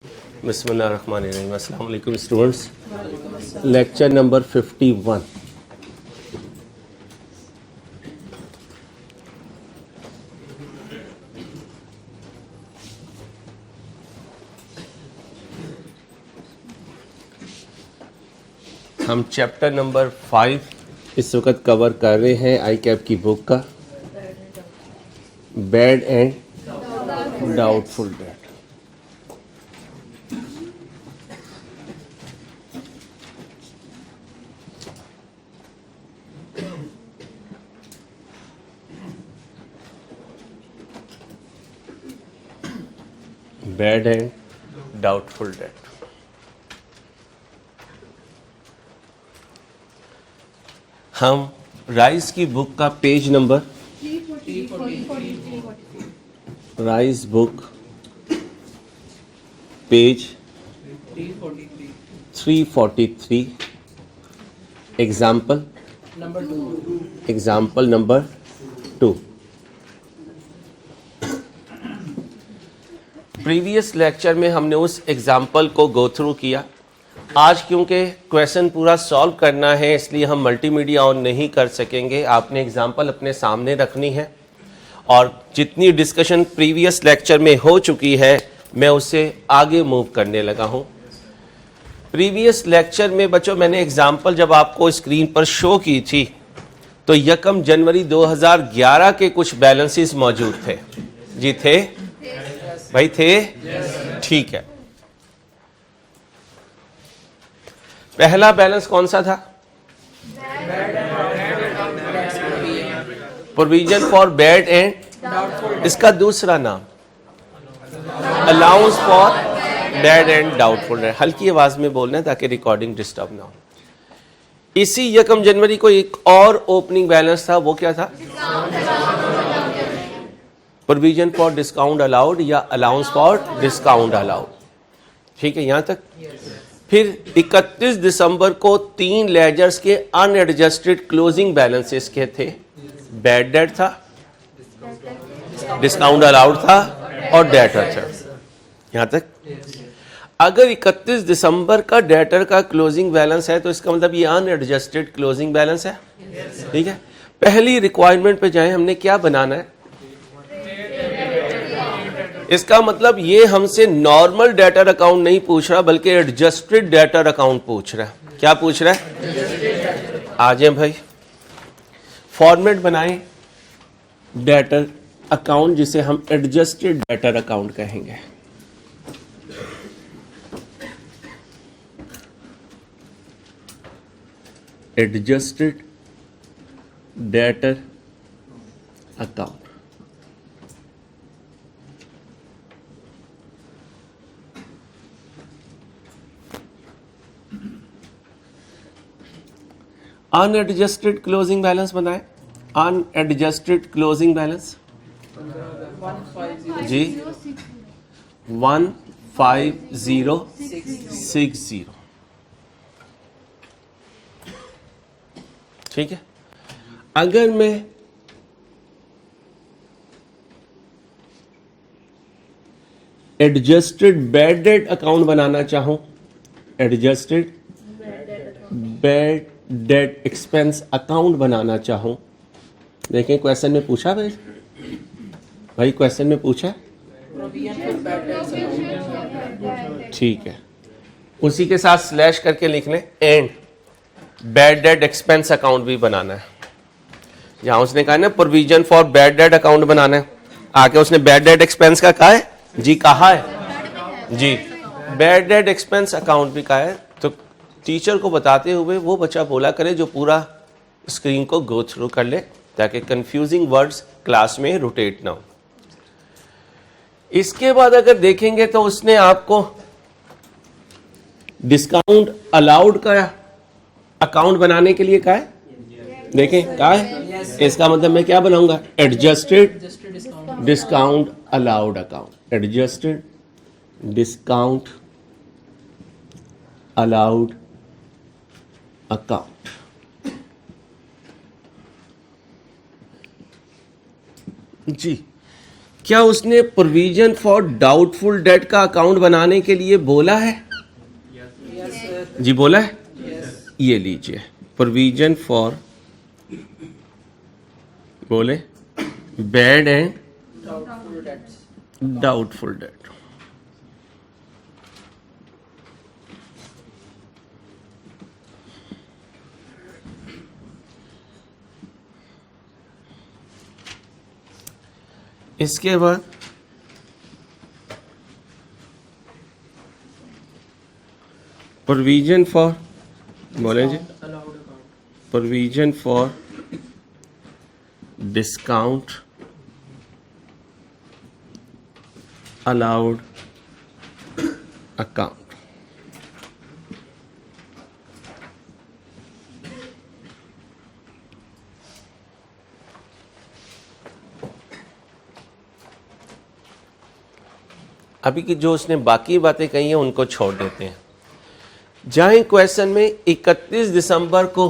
बिस्मिल्लाहिर्रहमानिर्रहीम। अस्सलाम वालेकुम स्टूडेंट्स। Lecture number 51। हम चैप्टर नंबर 5 इस वक्त कवर कर रहे हैं आई कैप की बुक का, bad and doubtful date. Bad and doubtful date. हम राइस की बुक का page number, rice book page 343, example number 2। Previous lecture में हमने उस एग्जाम्पल को गो थ्रू किया। आज क्योंकि क्वेश्चन पूरा सॉल्व करना है इसलिए हम मल्टीमीडिया ऑन नहीं कर सकेंगे। आपने एग्जाम्पल अपने सामने रखनी है और जितनी डिस्कशन प्रीवियस लेक्चर में हो चुकी है मैं उससे आगे मूव करने लगा हूं। प्रीवियस लेक्चर में बच्चों मैंने एग्जाम्पल जब आपको स्क्रीन पर शो की थी तो 1 जनवरी 2011 के कुछ बैलेंसेस मौजूद थे। जी थे भाई, थे? ठीक है। पहला बैलेंस कौन सा था? प्रोविजन फॉर बैड एंड, इसका दूसरा नाम allowance for bad and doubtful date. हल्की आवाज में बोलना है ताकि रिकॉर्डिंग डिस्टर्ब ना हो। इसी 1 जनवरी को एक और ओपनिंग बैलेंस था, वो क्या था? प्रोविजन फॉर डिस्काउंट अलाउड या अलाउंस फॉर डिस्काउंट अलाउड। ठीक है यहां तक। फिर 31 दिसंबर को 3 लेजर्स के अनएडजस्टेड क्लोजिंग बैलेंसेस के थे। बैड डेट था, डिस्काउंट अलाउड था और डेटर था। यहां तक। अगर 31 दिसंबर का डेटर का क्लोजिंग बैलेंस है तो इसका मतलब ये अनएडजस्टेड क्लोजिंग बैलेंस है। ठीक है। पहली रिक्वायरमेंट पे जाएं, हमने क्या बनाना है? इसका मतलब ये हमसे नॉर्मल डेटर अकाउंट नहीं पूछ रहा बल्कि एडजस्टेड डेटर अकाउंट पूछ रहा है। क्या पूछ रहा है? आ जाए भाई, फॉर्मेट बनाएं डेटर अकाउंट जिसे हम एडजस्टेड डेटर अकाउंट कहेंगे। Adjusted debtor account. Unadjusted closing balance बनाए। अनएडजस्टेड क्लोजिंग बैलेंस जी 15060। ठीक है। अगर मैं एडजस्टेड बैड डेट अकाउंट बनाना चाहूं, adjusted bad debt expense account बनाना चाहूं, देखें क्वेश्चन में पूछा भाई क्वेश्चन में पूछा। ठीक है, उसी के साथ स्लैश करके लिख लें and bad debt expense account भी बनाना है। जहां उसने कहा ना provision for bad debt account बनाना है, आके उसने बैड डेट एक्सपेंस का कहा है जी, कहा है जी। बैड डेट एक्सपेंस अकाउंट भी कहा है। तो टीचर को बताते हुए वो बच्चा बोला करे जो पूरा स्क्रीन को गो थ्रू कर ले ताकि कंफ्यूजिंग वर्ड्स क्लास में रोटेट ना हो। इसके बाद अगर देखेंगे तो उसने आपको डिस्काउंट अलाउड का अकाउंट बनाने के लिए कहा है। देखें कहा है, इसका मतलब मैं क्या बनाऊंगा? Adjusted discount allowed account. Adjusted discount allowed account. जी क्या उसने प्रोविजन फॉर डाउटफुल डेट का अकाउंट बनाने के लिए बोला है? जी बोला है। ये लीजिए, प्रोविजन फॉर, बोले बैड एंड डाउटफुल डेट। इसके बाद प्रोविजन फॉर, बोले जी, provision for discount allowed account. अभी की जो उसने बाकी बातें कही हैं उनको छोड़ देते हैं। जहां क्वेश्चन में 31 दिसंबर को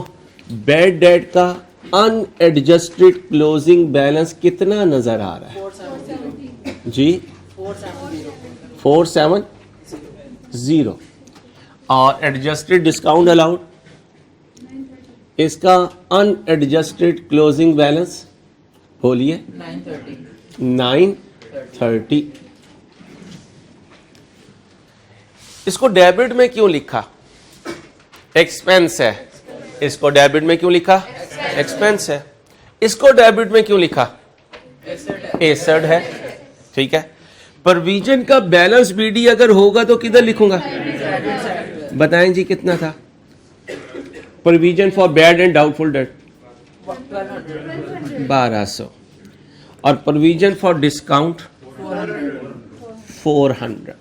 बैड डेट का अनएडजस्टेड क्लोजिंग बैलेंस कितना नजर आ रहा है? जी 470। और एडजस्टेड डिस्काउंट अलाउड, इसका अनएडजस्टेड क्लोजिंग बैलेंस बोलिए 930। इसको डेबिट में क्यों लिखा? एक्सपेंस है। इसको डेबिट में क्यों लिखा? एक्सपेंस है। इसको डेबिट में क्यों लिखा? एसेट है। ठीक है। प्रोविजन का बैलेंस बीडी अगर होगा तो किधर लिखूंगा? बताएं जी कितना था? Provision for bad and doubtful date 1200 और प्रोविजन फॉर डिस्काउंट 400।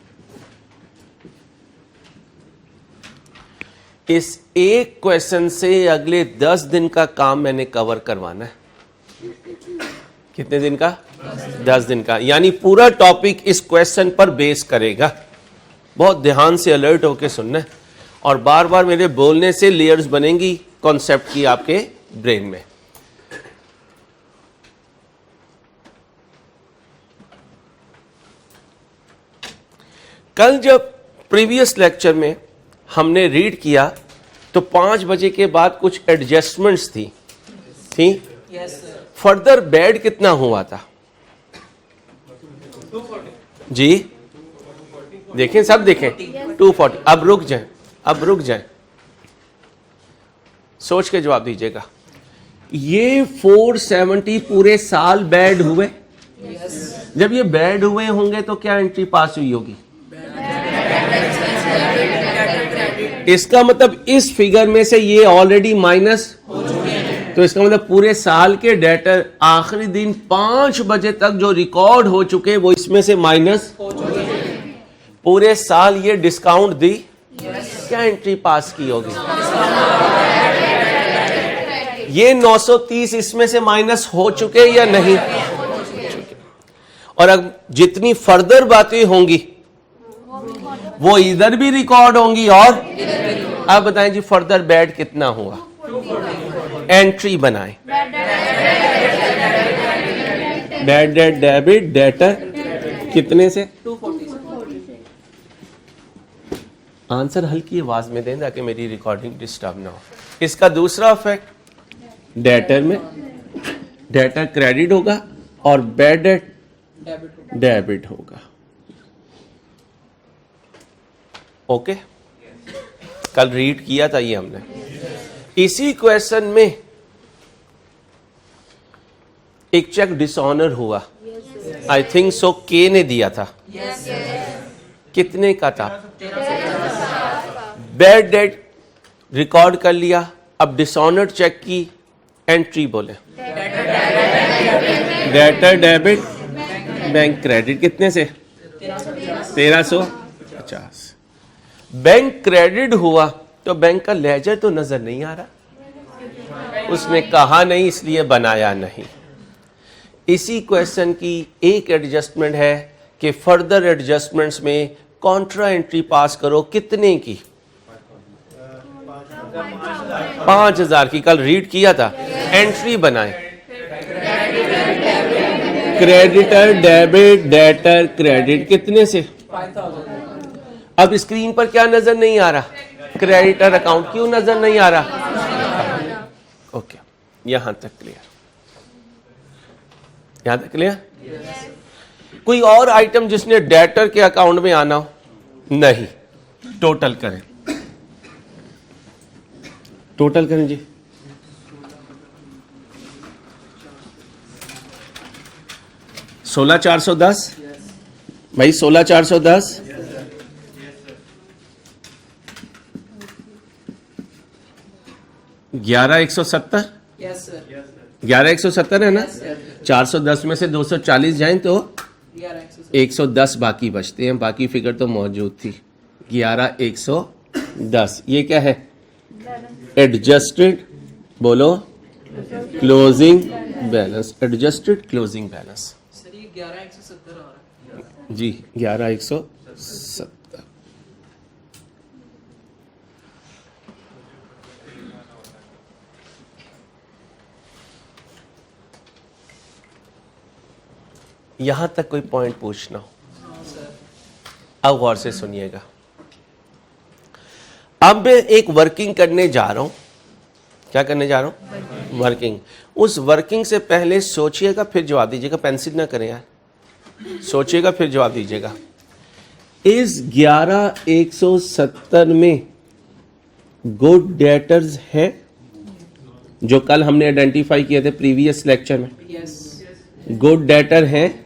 इस एक क्वेश्चन से अगले 10 दिन का काम मैंने कवर करवाना है। कितने दिन का? 10 दिन का। यानी पूरा टॉपिक इस क्वेश्चन पर बेस करेगा। बहुत ध्यान से अलर्ट होकर सुनना है और बार बार मेरे बोलने से लेयर्स बनेंगी कॉन्सेप्ट की आपके ब्रेन में। कल जब प्रीवियस लेक्चर में हमने रीड किया तो 5 बजे के बाद कुछ एडजस्टमेंट्स थी। फर्दर बैड कितना हुआ था? जी देखें, सब देखें 240। अब रुक जाएं, सोच के जवाब दीजिएगा। ये 470 पूरे साल बैड हुए। जब ये बैड हुए होंगे तो क्या एंट्री पास हुई होगी? इसका मतलब इस फिगर में से ये ऑलरेडी माइनस हो चुके हैं। तो इसका मतलब पूरे साल के डेटर आखिरी दिन 5 बजे तक जो रिकॉर्ड हो चुके वो इसमें से माइनस हो चुके हैं। पूरे साल ये डिस्काउंट दी, क्या एंट्री पास की होगी? ये 930 इसमें से माइनस हो चुके या नहीं? और अब जितनी फर्दर बातें होंगी वो इधर भी रिकॉर्ड होंगी। और अब बताएं जी फर्दर बैड कितना हुआ? एंट्री बनाएं। बैड डेट डेबिट डेटर कितने से? 240। आंसर हल्की आवाज में दें ताकि मेरी रिकॉर्डिंग डिस्टर्ब ना हो। इसका दूसरा इफेक्ट, डेटर में डेटर क्रेडिट होगा और बैड डेट डेबिट होगा। ओके कल रीड किया था ये हमने। इसी क्वेश्चन में एक चेक डिसऑनर हुआ। आई थिंक सो के ने दिया था। कितने का था? बैड डेट रिकॉर्ड कर लिया। अब डिसऑनर चेक की एंट्री बोले डेटर डेबिट बैंक क्रेडिट कितने से? 1350। बैंक क्रेडिट हुआ तो बैंक का लेजर तो नजर नहीं आ रहा। उसने कहा नहीं इसलिए बनाया नहीं। इसी क्वेश्चन की एक एडजस्टमेंट है कि फर्दर एडजस्टमेंट्स में कॉन्ट्रा एंट्री पास करो। कितने की? 5000 की। कल रीड किया था। एंट्री बनाए क्रेडिटर डेबिट डेटर क्रेडिट कितने से? 5,000। अब स्क्रीन पर क्या नजर नहीं आ रहा? Creditor account. क्यों नजर नहीं आ रहा? ओके, यहां तक क्लियर? यहां तक क्लियर? कोई और आइटम जिसने डेटर के अकाउंट में आना हो? नहीं। टोटल करें, टोटल करें जी। सोलह 410 भाई, 16,410 11,170 यस सर। 11,170 है ना? Yes sir. 410 में से 240 जाएं तो 11,170। 110 बाकी बचते हैं। बाकी फिगर तो मौजूद थी। 11,110 ये क्या है? एडजस्टेड, बोलो, closing balance. Adjusted closing balance sir ये 11,170 आ रहा है जी। 11,170। यहां तक कोई पॉइंट पूछना हो? अब गौर से सुनिएगा। अब मैं एक वर्किंग करने जा रहा हूं। क्या करने जा रहा हूं? वर्किंग। उस वर्किंग से पहले सोचिएगा फिर जवाब दीजिएगा। पेंसिल ना करें यार, सोचिएगा फिर जवाब दीजिएगा। इस 11,170 में गुड डेटर्स है जो कल हमने आइडेंटिफाई किए थे प्रीवियस लेक्चर में? यस। गुड डेटर हैं।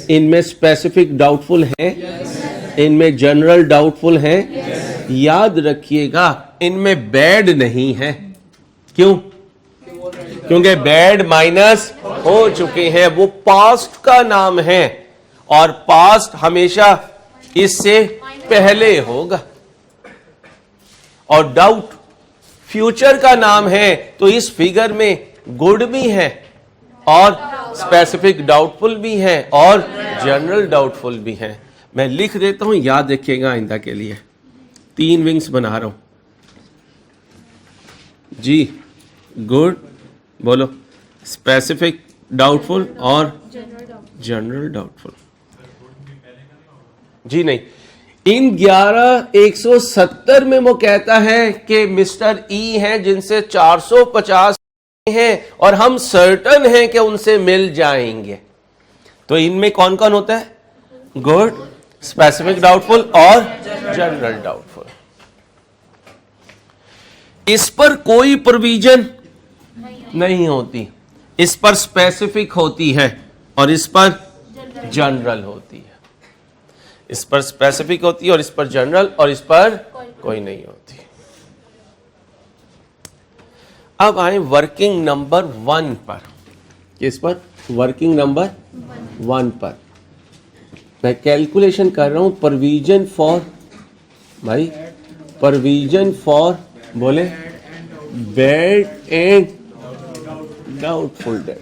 इनमें स्पेसिफिक डाउटफुल हैं। इनमें जनरल डाउटफुल हैं। याद रखिएगा इनमें बैड नहीं है। क्यों? क्योंकि बैड माइनस हो चुके हैं। वो पास्ट का नाम है और पास्ट हमेशा इससे पहले होगा। और डाउट फ्यूचर का नाम है। तो इस फिगर में गुड भी है और स्पेसिफिक डाउटफुल भी है और जनरल डाउटफुल भी है। मैं लिख देता हूं, याद रखिएगा आइंदा के लिए। 3 विंग्स बना रहा हूं जी। गुड, बोलो, स्पेसिफिक डाउटफुल और जनरल डाउटफुल जी। नहीं, इन 11,170 में वो कहता है कि मिस्टर ई हैं जिनसे 450 हैं और हम सर्टन हैं कि उनसे मिल जाएंगे। तो इनमें कौन कौन होता है? गुड, स्पेसिफिक डाउटफुल और जनरल डाउटफुल। इस पर कोई प्रोविजन नहीं होती। इस पर स्पेसिफिक होती है और इस पर जनरल होती है। इस पर स्पेसिफिक होती है और इस पर जनरल, और इस पर कोई नहीं होती। अब आए वर्किंग नंबर 1 पर। किस पर? वर्किंग नंबर 1 पर मैं कैलकुलेशन कर रहा हूं। प्रोविजन फॉर, भाई, प्रोविजन फॉर, बोले, bad and doubtful date.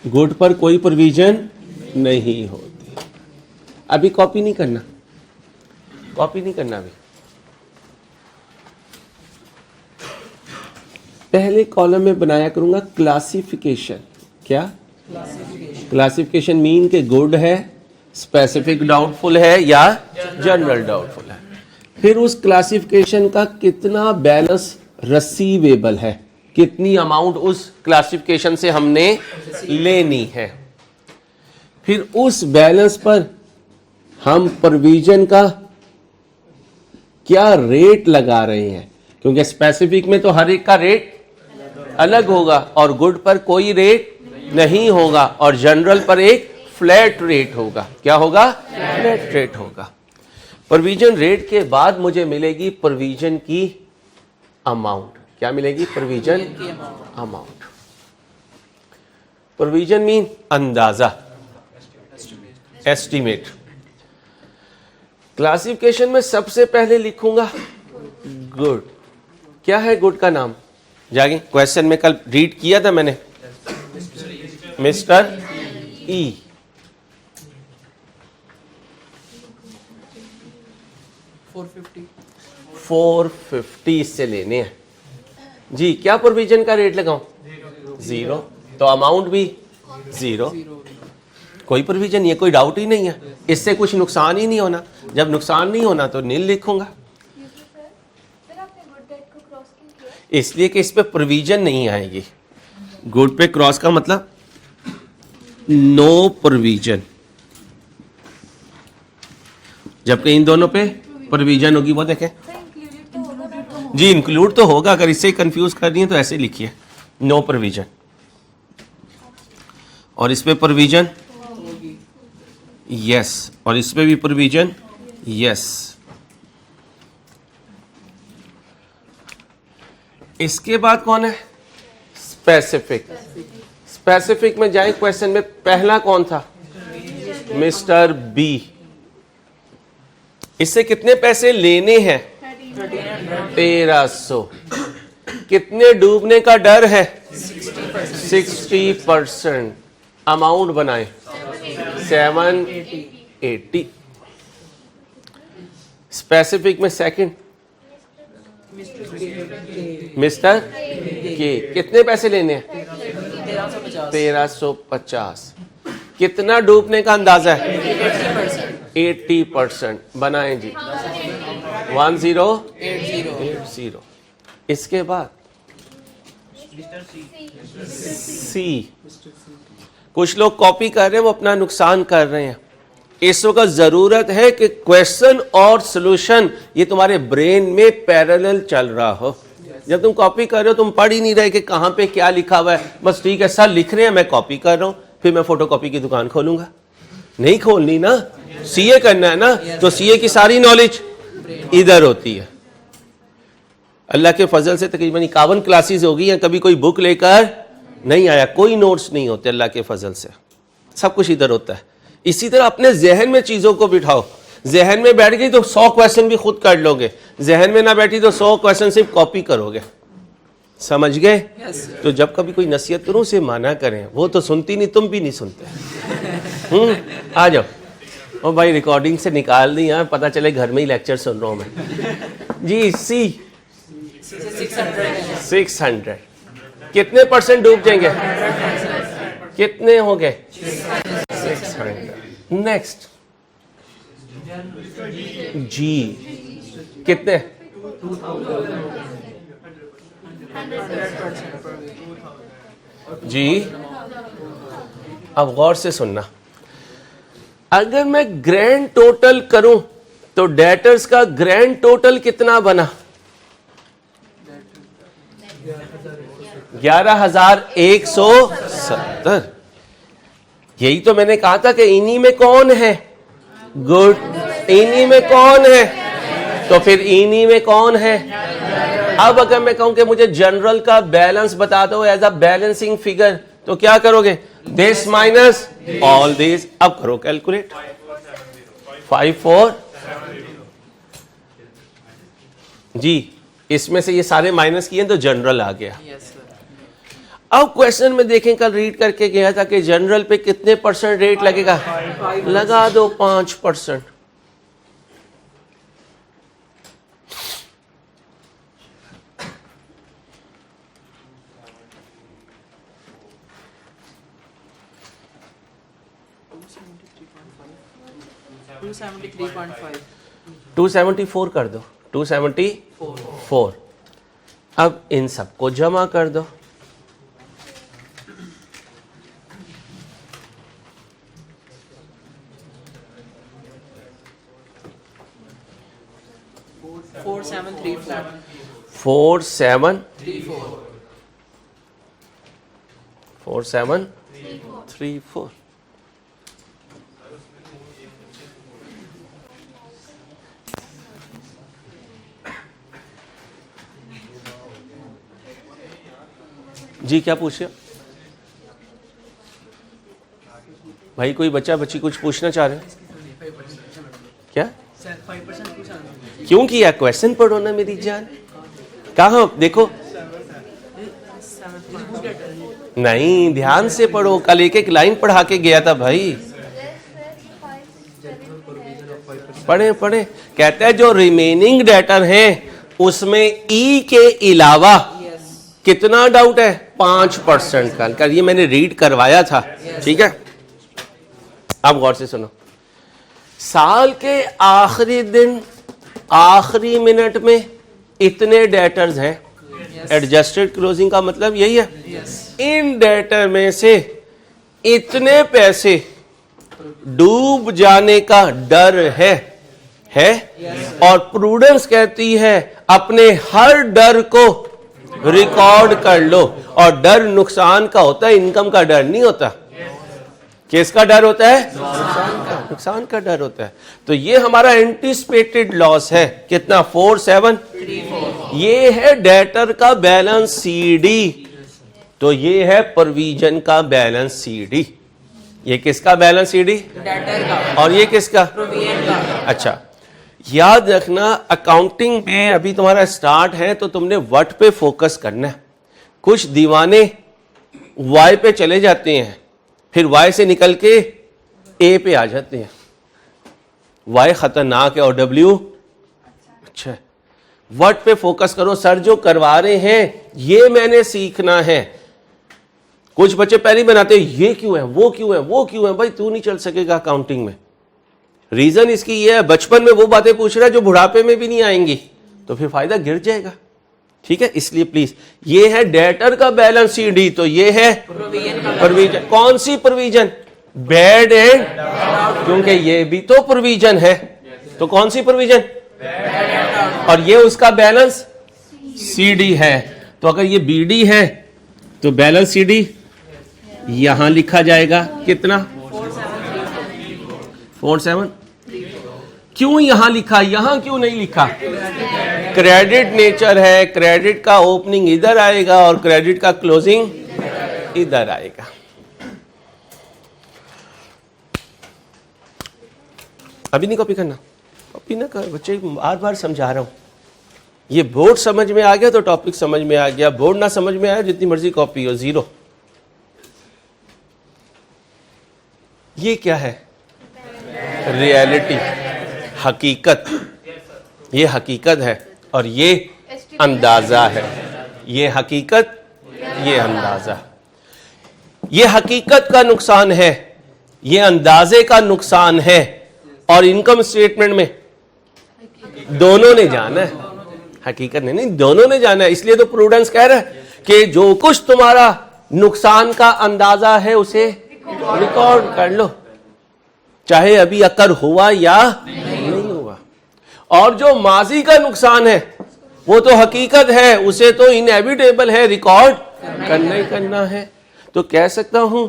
Good पर कोई प्रोविजन नहीं होती। अभी कॉपी नहीं करना, कॉपी नहीं करना। अभी पहले कॉलम में बनाया करूंगा क्लासिफिकेशन। क्या? क्लासिफिकेशन मीन के गुड है, स्पेसिफिक डाउटफुल है या जनरल डाउटफुल है। फिर उस क्लासिफिकेशन का कितना बैलेंस रिसीवेबल है, कितनी अमाउंट उस क्लासिफिकेशन से हमने लेनी है। फिर उस बैलेंस पर हम प्रोविजन का क्या रेट लगा रहे हैं, क्योंकि स्पेसिफिक में तो हर एक का रेट अलग होगा और गुड पर कोई रेट नहीं होगा और जनरल पर एक फ्लैट रेट होगा। क्या होगा? फ्लैट रेट होगा। प्रोविजन रेट के बाद मुझे मिलेगी प्रोविजन की अमाउंट। क्या मिलेगी? Provision amount. प्रोविजन मीन अंदाजा, एस्टिमेट। क्लासिफिकेशन में सबसे पहले लिखूंगा गुड। क्या है गुड का नाम? जागे क्वेश्चन में कल रीड किया था मैंने, मिस्टर ई। $450 से लेने हैं। जी क्या प्रोविजन का रेट लगाऊं? 0, तो अमाउंट भी 0, कोई प्रोविजन नहीं है, कोई डाउट ही नहीं है, इससे कुछ नुकसान ही नहीं होना। जब नुकसान नहीं होना तो नील लिखूंगा, इसलिए कि इस पे प्रोविजन नहीं आएगी। गुड पे क्रॉस का मतलब नो प्रोविजन, जबकि इन दोनों पे प्रोविजन होगी। वो देखें जी, इंक्लूड तो होगा, अगर इससे कंफ्यूज कर रही है तो ऐसे लिखिए नो प्रोविजन, और इस पे प्रोविजन यस, और इस पे भी प्रोविजन यस। इसके बाद कौन है? स्पेसिफिक। स्पेसिफिक में जाए, क्वेश्चन में पहला कौन था? Mister B. इससे कितने पैसे लेने हैं? 1300। कितने डूबने का डर है? 60%। अमाउंट बनाए 780। स्पेसिफिक में सेकंड मिस्टर के, कितने पैसे लेने हैं? 1350। कितना डूबने का अंदाजा है? 80%। बनाएं जी 1080। इसके बाद सी। कुछ लोग कॉपी कर रहे हैं, वो अपना नुकसान कर रहे हैं। इस वक्त जरूरत है कि क्वेश्चन और सॉल्यूशन ये तुम्हारे ब्रेन में पैरेलल चल रहा हो। जब तुम कॉपी कर रहे हो तुम पढ़ ही नहीं रहे कि कहां पे क्या लिखा हुआ है, बस ठीक है सर लिख रहे हैं मैं कॉपी कर रहा हूं, फिर मैं फोटोकॉपी की दुकान खोलूंगा। नहीं खोलनी ना, सीए करना है ना, तो सीए की सारी नॉलेज इधर होती है। अल्लाह के फजल से तकरीबन 51 क्लासेस हो गई हैं, कभी कोई बुक लेकर नहीं आया, कोई नोट्स नहीं होते अल्लाह के फजल से, सब कुछ इधर होता है। इसी तरह अपने जहन में चीजों को बिठाओ। जहन में बैठ गई तो 100 क्वेश्चन भी खुद कर लोगे, जहन में ना बैठी तो 100 क्वेश्चन सिर्फ कॉपी करोगे। समझ गए? तो जब कभी कोई नसीहत करूं उसे माना करें, वो तो सुनती नहीं, तुम भी नहीं सुनते। आ जाओ। ओ भाई रिकॉर्डिंग से निकाल दी, यहाँ पता चले घर में ही लेक्चर सुन रहा हूं मैं। जी सी 600। कितने परसेंट डूब जाएंगे? कितने हो गए? 600। नेक्स्ट जी कितने? 100% जी। अब गौर से सुनना, अगर मैं ग्रैंड टोटल करूं तो डेटर्स का ग्रैंड टोटल कितना बना? 11,170। यही तो मैंने कहा था कि इन्हीं में कौन है? गुड। इन्हीं में कौन है? तो फिर इन्हीं में कौन है? अब अगर मैं कहूं कि मुझे जनरल का बैलेंस बता दो एज अ बैलेंसिंग फिगर, तो क्या करोगे? This minus all this. अब करो कैलकुलेट। 54 जी, इसमें से ये सारे माइनस किए तो जनरल आ गया। अब क्वेश्चन में देखें, कल रीड करके गया था कि जनरल पे कितने परसेंट रेट लगेगा? लगा दो 5%। $274 कर दो, 274। अब इन सबको जमा कर दो। Four seven three four. 4734। जी क्या पूछे भाई? कोई बच्चा बच्ची कुछ पूछना चाह रहे हैं क्या? 5% क्यों किया? क्वेश्चन पढ़ो ना मेरी जान। कहाँ देखो, नहीं ध्यान से पढ़ो। कल एक एक लाइन पढ़ा के गया था भाई। पढ़े पढ़े। कहता है जो रिमेनिंग डेटर हैं उसमें ई के अलावा कितना डाउट है? 5% का। ये मैंने रीड करवाया था, ठीक है। अब गौर से सुनो, साल के आखिरी दिन आखिरी मिनट में इतने डेटर्स हैं। एडजस्टेड क्लोजिंग का मतलब यही है। इन डेटर में से इतने पैसे डूब जाने का डर है और प्रूडेंस कहती है अपने हर डर को रिकॉर्ड कर लो। और डर नुकसान का होता है, इनकम का डर नहीं होता। किसका डर होता है? नुकसान का डर होता है। तो ये हमारा एंटीसिपेटेड लॉस है। कितना? 4734। ये है डेटर का बैलेंस सीडी, तो ये है प्रोविजन का बैलेंस सीडी। ये किसका बैलेंस सीडी? डेटर का। और ये किसका? प्रोविजन का। अच्छा, याद रखना अकाउंटिंग में अभी तुम्हारा स्टार्ट है तो तुमने व्हाट पे फोकस करना है। कुछ दीवाने वाई पे चले जाते हैं, फिर वाई से निकल के ए पे आ जाते हैं। वाई खतरनाक है और डब्ल्यू अच्छा है। व्हाट पे फोकस करो। सर जो करवा रहे हैं ये मैंने सीखना है। कुछ बच्चे पहले ही बनाते हैं ये क्यों है, वो क्यों है, वो क्यों है। भाई तू नहीं चल सकेगा अकाउंटिंग में। रीजन इसकी ये है, बचपन में वो बातें पूछ रहा है जो बुढ़ापे में भी नहीं आएंगी, तो फिर फायदा गिर जाएगा, ठीक है। इसलिए प्लीज, ये है डेटर का बैलेंस सीडी, तो ये है प्रोविजन। कौन सी प्रोविजन? बैड एंड, क्योंकि ये भी तो प्रोविजन है। तो कौन सी प्रोविजन? और ये उसका बैलेंस सीडी है। तो अगर ये बीडी है तो बैलेंस सीडी यहां लिखा जाएगा। कितना? 47। क्यों यहां लिखा, यहां क्यों नहीं लिखा? क्रेडिट नेचर है। क्रेडिट का ओपनिंग इधर आएगा और क्रेडिट का क्लोजिंग इधर आएगा। अभी नहीं कॉपी करना, कॉपी ना कर बच्चे, बार बार समझा रहा हूं। ये बोर्ड समझ में आ गया तो टॉपिक समझ में आ गया, बोर्ड ना समझ में आया जितनी मर्जी कॉपी हो, जीरो। ये क्या है? रियलिटी, हकीकत। ये हकीकत है और ये अंदाजा है। ये हकीकत, ये अंदाजा। ये हकीकत का नुकसान है, ये अंदाजे का नुकसान है। और इनकम स्टेटमेंट में दोनों ने जाना है, हकीकत नहीं, दोनों ने जाना है। इसलिए तो प्रूडेंस कह रहा है कि जो कुछ तुम्हारा नुकसान का अंदाजा है उसे रिकॉर्ड कर लो, चाहे अभी अकर हुआ या नहीं हुआ। और जो माजी का नुकसान है वो तो हकीकत है, उसे तो इनएविटेबल है, रिकॉर्ड करना ही करना है। तो कह सकता हूं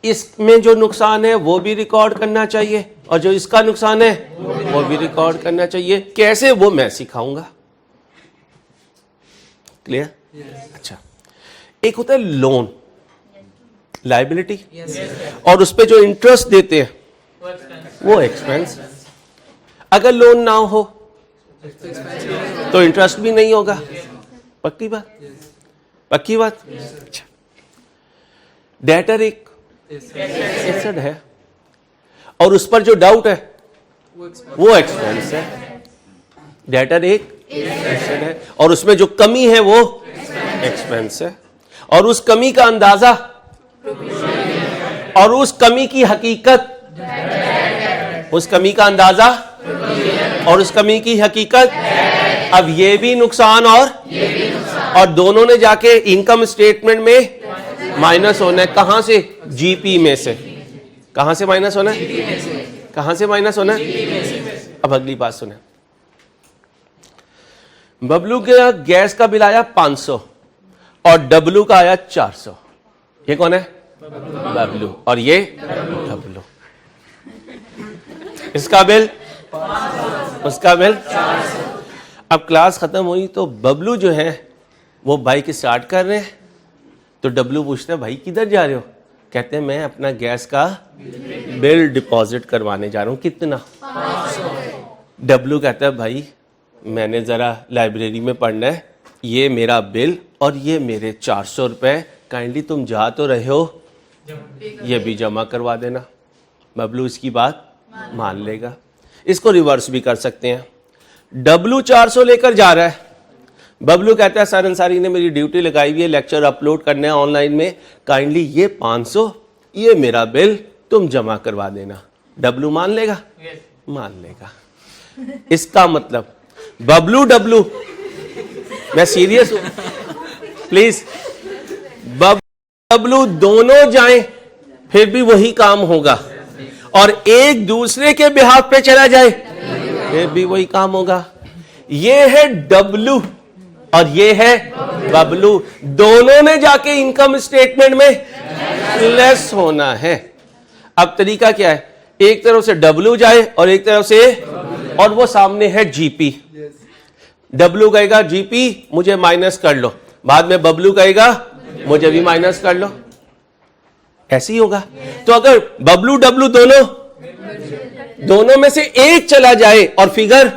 इसमें जो नुकसान है वो भी रिकॉर्ड करना चाहिए और जो इसका नुकसान है वो भी रिकॉर्ड करना चाहिए। कैसे, वो मैं सिखाऊंगा। क्लियर? अच्छा, एक होता है लोन, लायबिलिटी, और उस पे जो इंटरेस्ट देते हैं वो एक्सपेंस। अगर लोन ना हो तो इंटरेस्ट भी नहीं होगा। पक्की बात, पक्की बात। अच्छा, डेटर एक एसेट है और उस पर जो डाउट है वो एक्सपेंस है। डेटर एक एसेट है और उसमें जो कमी है वो एक्सपेंस है। और उस कमी का अंदाजा और उस कमी की हकीकत, उस कमी का अंदाजा और उस कमी की हकीकत। अब ये भी नुकसान और दोनों ने जाके इनकम स्टेटमेंट में माइनस होना है। कहां से? जीपी में से। कहां से माइनस होना है? कहां से माइनस होना है? अब अगली बात सुने। बबलू का गैस का बिल आया 500 और डब्लू का आया 400। ये कौन है? बबलू। और ये डब्लू। इसका बिल, उसका बिल। अब क्लास खत्म हुई तो बबलू जो है वो बाइक स्टार्ट कर रहे हैं, तो डब्लू पूछता है भाई किधर जा रहे हो? कहते हैं मैं अपना गैस का बिल डिपॉजिट करवाने जा रहा हूं। कितना? 500। डब्लू कहता है भाई मैंने जरा लाइब्रेरी में पढ़ना है, ये मेरा बिल और ये मेरे 400 रुपए, काइंडली तुम जा तो रहे हो, ये भी जमा करवा देना। बबलू इसकी बात मान लेगा। इसको रिवर्स भी कर सकते हैं। डब्लू 400 लेकर जा रहा है, बबलू कहता है सर अंसारी ने मेरी ड्यूटी लगाई हुई है, लेक्चर अपलोड करने हैं ऑनलाइन में, काइंडली ये 500 ये मेरा बिल तुम जमा करवा देना। डब्लू मान लेगा? मान लेगा। इसका मतलब बबलू डब्लू, मैं सीरियस हूं प्लीज, बबलू दोनों जाएं फिर भी वही काम होगा, और एक दूसरे के बिहाफ पे चला जाए फिर भी वही काम होगा। ये है डब्लू और ये है बबलू, दोनों ने जाके इनकम स्टेटमेंट में लेस होना है। अब तरीका क्या है, एक तरफ से डब्लू जाए और एक तरफ से, और वो सामने है जीपी। डब्लू कहेगा जीपी मुझे माइनस कर लो, बाद में बबलू कहेगा मुझे भी माइनस कर लो, ऐसे ही होगा। तो अगर बबलू डब्लू दोनों में से एक चला जाए और फिगर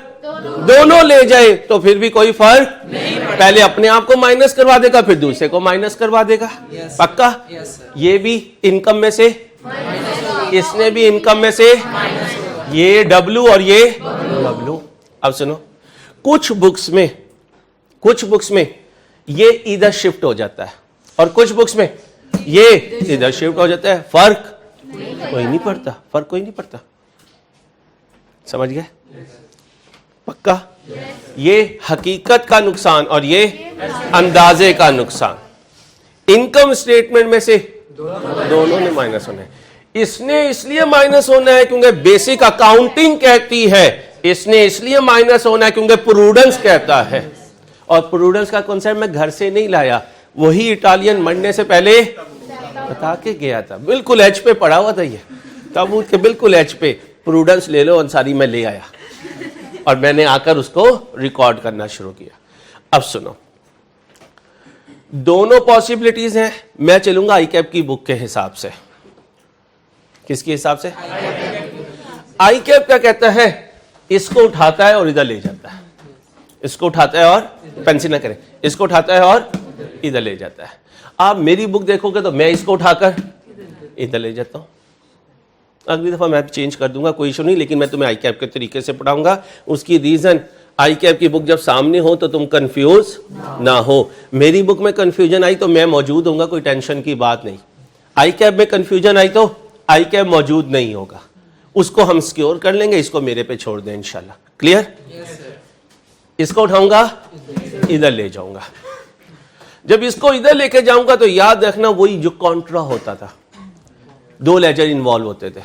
दोनों ले जाए तो फिर भी कोई फर्क नहीं, पहले अपने आप को माइनस करवा देगा फिर दूसरे को माइनस करवा देगा। पक्का? ये भी इनकम में से, इसने भी इनकम में से, ये डब्लू और ये डब्लू। अब सुनो, कुछ बुक्स में ये इधर शिफ्ट हो जाता है और कुछ बुक्स में ये इधर शिफ्ट हो जाता है, फर्क कोई नहीं पड़ता, फर्क कोई नहीं पड़ता। समझ गए? पक्का? ये हकीकत का नुकसान और ये अंदाजे का नुकसान। इनकम स्टेटमेंट में से दोनों ने माइनस होना है। इसने इसलिए माइनस होना है क्योंकि बेसिक अकाउंटिंग कहती है, इसने इसलिए माइनस होना है क्योंकि प्रूडेंस कहता है। और प्रूडेंस का कॉन्सेप्ट मैं घर से नहीं लाया, वही इटालियन मरने से पहले बता के गया था, बिल्कुल एच पे पड़ा हुआ था ये, तब उठ के बिल्कुल एच पे प्रूडेंस ले लो अंसारी में ले आया और मैंने आकर उसको रिकॉर्ड करना शुरू किया। अब सुनो, दोनों पॉसिबिलिटीज हैं। मैं चलूंगा आईकैप की बुक के हिसाब से। किसके हिसाब से? आईकैप क्या कहता है, इसको उठाता है और इधर ले जाता है, इसको उठाता है और पेंसिल ना करें, इसको उठाता है और इधर ले जाता है। आप मेरी बुक देखोगे तो मैं इसको उठाकर इधर ले जाता हूं, अगली दफा मैं चेंज कर दूंगा, कोई इशू नहीं, लेकिन मैं तुम्हें आईकैप के तरीके से पढ़ाऊंगा। उसकी रीजन, आईकैप की बुक जब सामने हो तो तुम कंफ्यूज ना हो। मेरी बुक में कंफ्यूजन आई तो मैं मौजूद होऊंगा, कोई टेंशन की बात नहीं। आईकैप में कंफ्यूजन आई तो आईकैप मौजूद नहीं होगा, उसको हम सिक्योर कर लेंगे, इसको मेरे पे छोड़ दें इंशाल्लाह। क्लियर? इसको उठाऊंगा, इधर ले जाऊंगा। जब इसको इधर लेके जाऊंगा तो याद रखना वही जो कॉन्ट्रा होता था, दो लेजर इन्वॉल्व होते थे,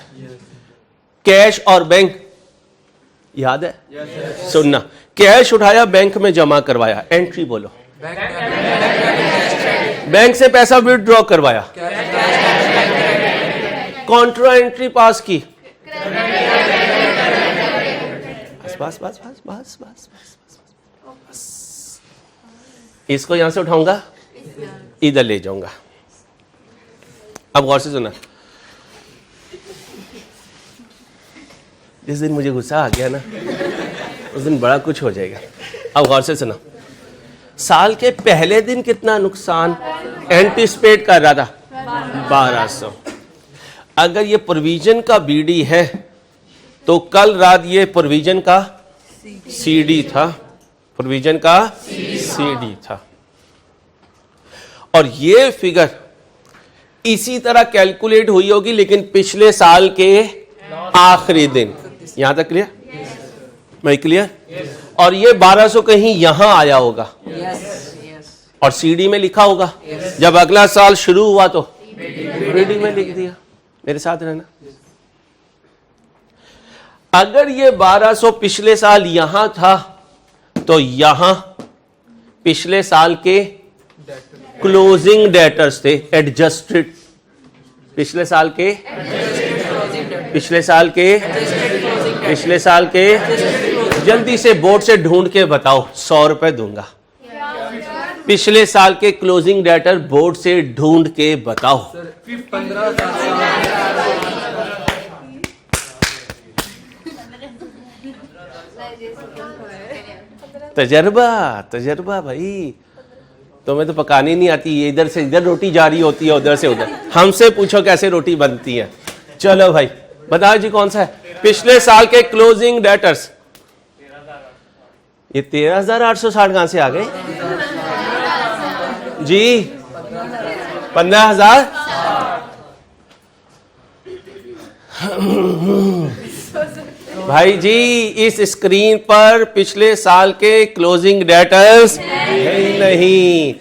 कैश और बैंक। याद है? सुनना, कैश उठाया, बैंक में जमा करवाया, एंट्री बोलो। बैंक से पैसा विथड्रॉ करवाया, कॉन्ट्रा एंट्री पास की। बस बस बस बस बस बस बस। इसको यहां से उठाऊंगा, इधर ले जाऊंगा। अब गौर से सुना, जिस दिन मुझे गुस्सा आ गया ना उस दिन बड़ा कुछ हो जाएगा। अब गौर से सुना, साल के पहले दिन कितना नुकसान एंटिसिपेट कर रहा था? 1200। अगर ये प्रोविजन का बीडी है तो कल रात ये प्रोविजन का सीडी था, प्रोविजन का सीडी था, और ये फिगर इसी तरह कैलकुलेट हुई होगी लेकिन पिछले साल के आखिरी दिन। यहां तक क्लियर? मैं क्लियर? और ये 1200 कहीं यहां आया होगा और सीडी में लिखा होगा। जब अगला साल शुरू हुआ तो बीडी में लिख दिया। मेरे साथ रहना। अगर ये 1200 पिछले साल यहां था तो यहां पिछले साल के क्लोजिंग डेटर्स थे, एडजस्टेड। पिछले साल के जल्दी से बोर्ड से ढूंढ के बताओ, 100 रुपए दूंगा। पिछले साल के क्लोजिंग डेटर बोर्ड से ढूंढ के बताओ। तजर्बा भाई, तुम्हें तो पकानी नहीं आती, ये इधर से इधर रोटी जा रही होती है, उधर से उधर। हमसे पूछो कैसे रोटी बनती है। चलो भाई बताओ जी, कौन सा है? पिछले साल के क्लोजिंग डेटर्स। ये 13,860 कहां से आ गए? जी 15,000। भाई जी इस स्क्रीन पर पिछले साल के क्लोजिंग डेटर्स नहीं।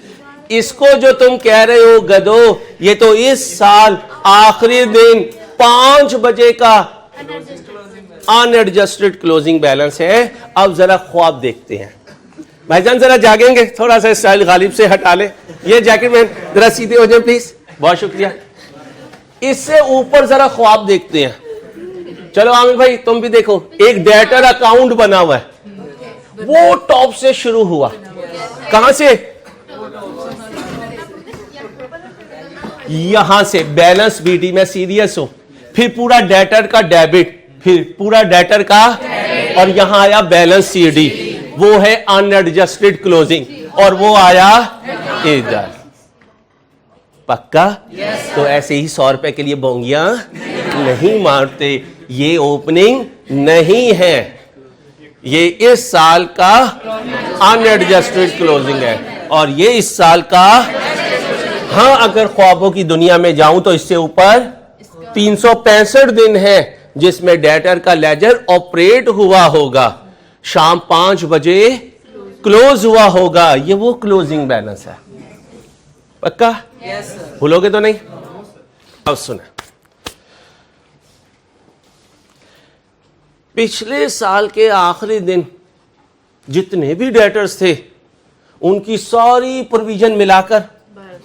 इसको जो तुम कह रहे हो गधो, ये तो इस साल आखिरी दिन 5 बजे का अनएडजस्टेड क्लोजिंग बैलेंस है। अब जरा ख्वाब देखते हैं। भाईजान जरा जागेंगे, थोड़ा सा स्टाइल गालिब से हटा ले। ये जैकेट मैन जरा सीधे हो जाए प्लीज, बहुत शुक्रिया। इससे ऊपर जरा ख्वाब देखते हैं। चलो आमिर भाई तुम भी देखो, एक डेटर अकाउंट बना हुआ है, वो टॉप से शुरू हुआ। कहां से? यहां से बैलेंस बीडी में सीरियस हो, फिर पूरा डेटर का डेबिट, फिर पूरा डेटर का, और यहां आया बैलेंस सीडी, वो है अनएडजस्टेड क्लोजिंग, और वो आया इधर। पक्का? तो ऐसे ही 100 रुपए के लिए बोंगियां नहीं मारते। ये ओपनिंग नहीं है, ये इस साल का अनएडजस्टेड क्लोजिंग है, और ये इस साल का। हाँ, अगर ख्वाबों की दुनिया में जाऊं तो इससे ऊपर 365 दिन है जिसमें डेटर का लेजर ऑपरेट हुआ होगा, शाम 5 बजे क्लोज हुआ होगा। ये वो क्लोजिंग बैलेंस है। पक्का? भूलोगे तो नहीं? अब सुना, पिछले साल के आखिरी दिन जितने भी डेटर्स थे उनकी सारी प्रोविजन मिलाकर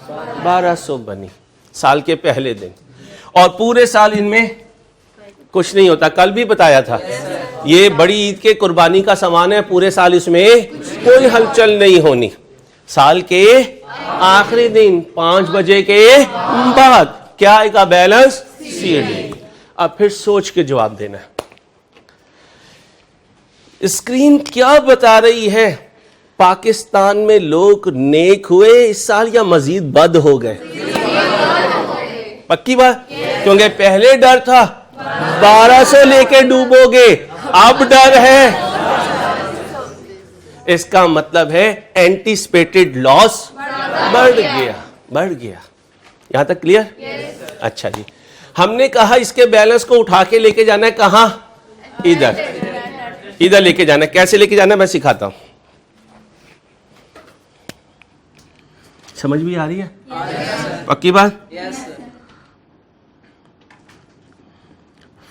1200 बनी साल के पहले दिन, और पूरे साल इनमें कुछ नहीं होता। कल भी बताया था, ये बड़ी ईद के कुर्बानी का सामान है, पूरे साल इसमें कोई हलचल नहीं होनी। साल के आखिरी दिन 5 बजे के बाद क्या आएगा? Balance CD. अब फिर सोच के जवाब देना है। स्क्रीन क्या बता रही है? पाकिस्तान में लोग नेक हुए इस साल या मजीद बद हो गए? पक्की बात? क्योंकि पहले डर था 1200 लेके डूबोगे, अब डर है। इसका मतलब है एंटीसिपेटेड लॉस बढ़ गया। यहां तक क्लियर? अच्छा जी, हमने कहा इसके बैलेंस को उठा के लेके जाना है कहां? इधर लेके जाना है। कैसे लेके जाना है मैं सिखाता हूं। समझ भी आ रही है? पक्की बात?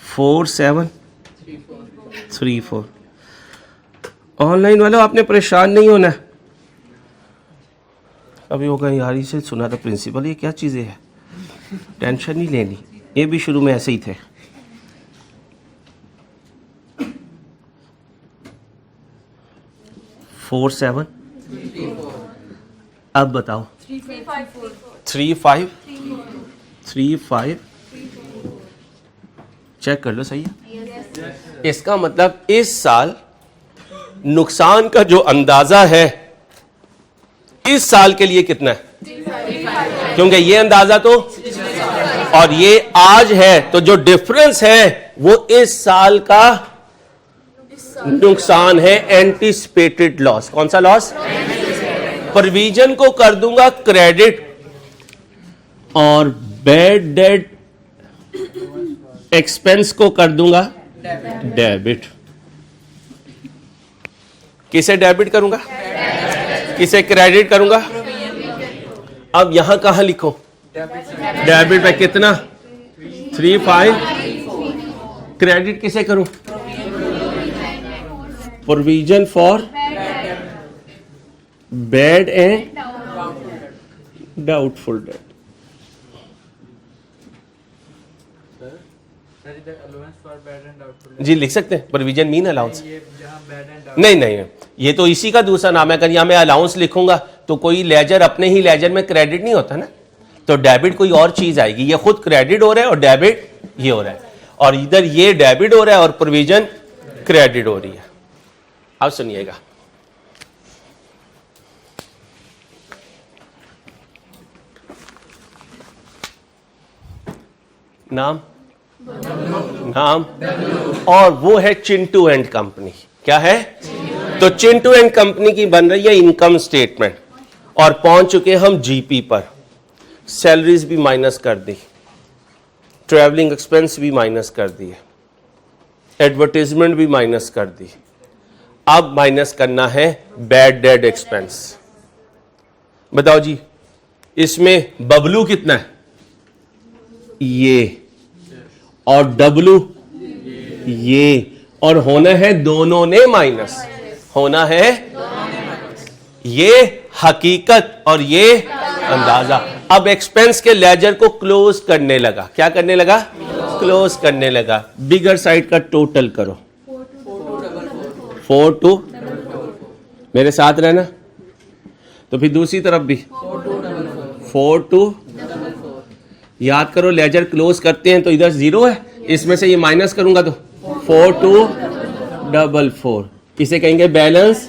4734। ऑनलाइन वालों आपने परेशान नहीं होना। अभी वो कहीं यारी से सुना था प्रिंसिपल, ये क्या चीजें है, टेंशन नहीं लेनी। ये भी शुरू में ऐसे ही थे। 47। अब बताओ 35 चेक कर लो, सही है? इसका मतलब इस साल नुकसान का जो अंदाजा है इस साल के लिए कितना है? क्योंकि ये अंदाजा तो और ये आज है, तो जो डिफरेंस है वो इस साल का नुकसान है, एंटीसिपेटेड लॉस। कौन सा लॉस? प्रोविजन को कर दूंगा क्रेडिट और बैड डेट एक्सपेंस को कर दूंगा डेबिट। किसे डेबिट करूंगा, किसे क्रेडिट करूंगा? अब यहां कहां लिखो? डेबिट पे कितना? 35। क्रेडिट किसे करूं? Provision for bad and doubtful debt. जी लिख सकते हैं, प्रोविजन मीन अलाउंस। नहीं, ये तो इसी का दूसरा नाम है। अगर यहां मैं अलाउंस लिखूंगा तो कोई लेजर अपने ही लेजर में क्रेडिट नहीं होता ना, तो डेबिट कोई और चीज आएगी। ये खुद क्रेडिट हो रहा है और डेबिट ये हो रहा है, और इधर ये डेबिट हो रहा है और प्रोविजन क्रेडिट हो रही है। अब सुनिएगा, नाम और वो है चिंटू एंड कंपनी। क्या है? तो चिंटू एंड कंपनी की बन रही है इनकम स्टेटमेंट, और पहुंच चुके हम जीपी पर। सैलरीज भी माइनस कर दी, ट्रैवलिंग एक्सपेंस भी माइनस कर दिए, एडवर्टीजमेंट भी माइनस कर दी। अब माइनस करना है बैड डेट एक्सपेंस। बताओ जी, इसमें बबलू कितना है? ये, और डब्लू ये, और होना है दोनों ने माइनस, होना है ये हकीकत और ये अंदाजा। अब एक्सपेंस के लेजर को क्लोज करने लगा। क्या करने लगा? क्लोज करने लगा। बिगर साइड का टोटल करो, 4 2, मेरे साथ रहना। तो फिर दूसरी तरफ भी 4 2, याद करो लेजर क्लोज करते हैं तो इधर 0 है, इसमें से ये माइनस करूंगा तो 4 2 4 4, इसे कहेंगे बैलेंस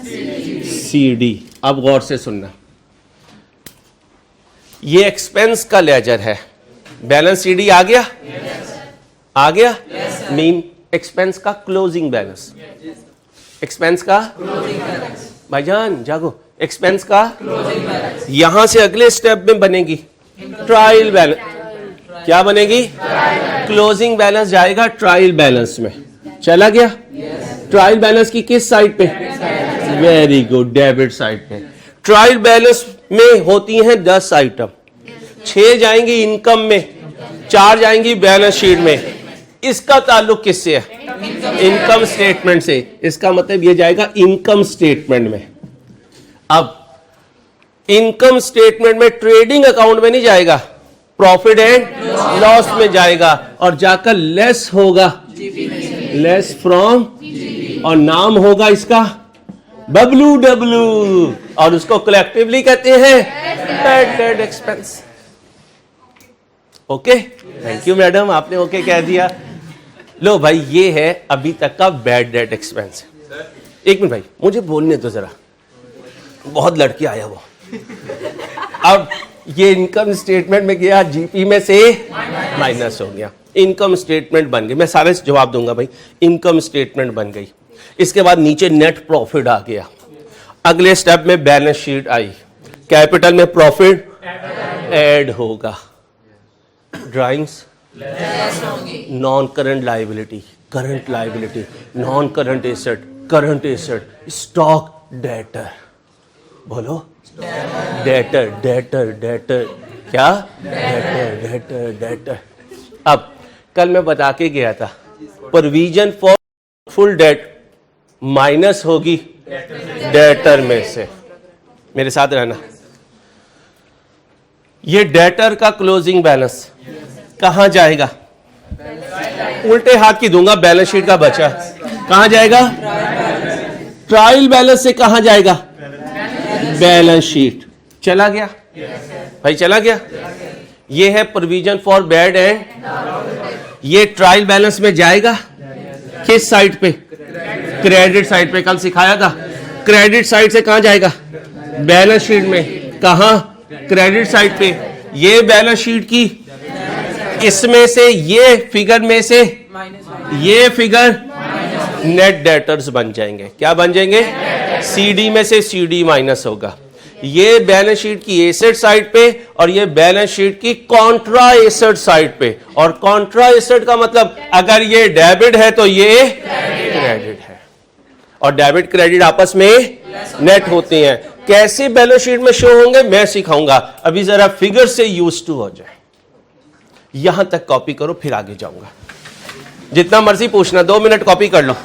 सीडी। अब गौर से सुनना, ये एक्सपेंस का लेजर है, बैलेंस सीडी आ गया? आ गया? मीन एक्सपेंस का क्लोजिंग बैलेंस, एक्सपेंस का भाईजान जागो, एक्सपेंस का यहां से अगले स्टेप में बनेगी ट्रायल बैलेंस। क्या बनेगी? क्लोजिंग बैलेंस जाएगा ट्रायल बैलेंस में। चला गया? ट्रायल बैलेंस की किस साइड पे? वेरी गुड, डेबिट साइड पे। ट्रायल बैलेंस में होती हैं 10 आइटम, 6 जाएंगी इनकम में, 4 जाएंगी बैलेंस शीट में। इसका ताल्लुक किससे है? इनकम स्टेटमेंट से। इसका मतलब ये जाएगा इनकम स्टेटमेंट में। अब इनकम स्टेटमेंट में ट्रेडिंग अकाउंट में नहीं जाएगा, प्रॉफिट एंड लॉस में जाएगा और जाकर लेस होगा, लेस फ्रॉम, और नाम होगा इसका बबलू डब्लू, और उसको कलेक्टिवली कहते हैं bad debt expense. Okay, thank you madam, आपने ओके कह दिया। लो भाई, ये है अभी तक का बैड डेट एक्सपेंस। एक मिनट भाई, मुझे बोलने दो जरा, बहुत लड़के आया वो। अब ये इनकम स्टेटमेंट में गया, जीपी में से माइनस हो गया, इनकम स्टेटमेंट बन गई। मैं सारे जवाब दूंगा भाई। इनकम स्टेटमेंट बन गई, इसके बाद नीचे नेट प्रॉफिट आ गया। अगले स्टेप में बैलेंस शीट आई, कैपिटल में प्रॉफिट ऐड होगा, drawings non current liability, current liability, non current asset, current asset, stock debtor. बोलो डेटर, डेटर, डेटर, क्या? Debtor, debtor, debtor. अब कल मैं बता के गया था, provision for full debt minus होगी डेटर में से। मेरे साथ रहना। ये डेटर का क्लोजिंग बैलेंस कहां जाएगा? उल्टे हाथ की दूंगा, बैलेंस शीट का बचा कहां जाएगा? ट्रायल बैलेंस से कहां जाएगा? Balance sheet. चला गया भाई, चला गया। ये है प्रोविजन फॉर बैड एंड, ये ट्रायल बैलेंस में जाएगा किस साइड पे? क्रेडिट साइड पे। कल सिखाया था, क्रेडिट साइड से कहां जाएगा? बैलेंस शीट में। कहां? क्रेडिट साइड पे। ये बैलेंस शीट की, इसमें से ये फिगर में से ये फिगर नेट डेटर्स बन जाएंगे। क्या बन जाएंगे? सीडी में से सीडी माइनस होगा। ये बैलेंस शीट की एसेट साइड पे और ये बैलेंस शीट की कॉन्ट्रा एसेट साइड पे। और कॉन्ट्रा एसेट का मतलब अगर ये डेबिट है तो ये क्रेडिट है, और डेबिट क्रेडिट आपस में नेट होते हैं। कैसे बैलेंस शीट में शो होंगे मैं सिखाऊंगा, अभी जरा फिगर से यूज टू हो जाए। यहां तक कॉपी करो, फिर आगे जाऊंगा। जितना मर्जी पूछना, 2 मिनट कॉपी कर लो।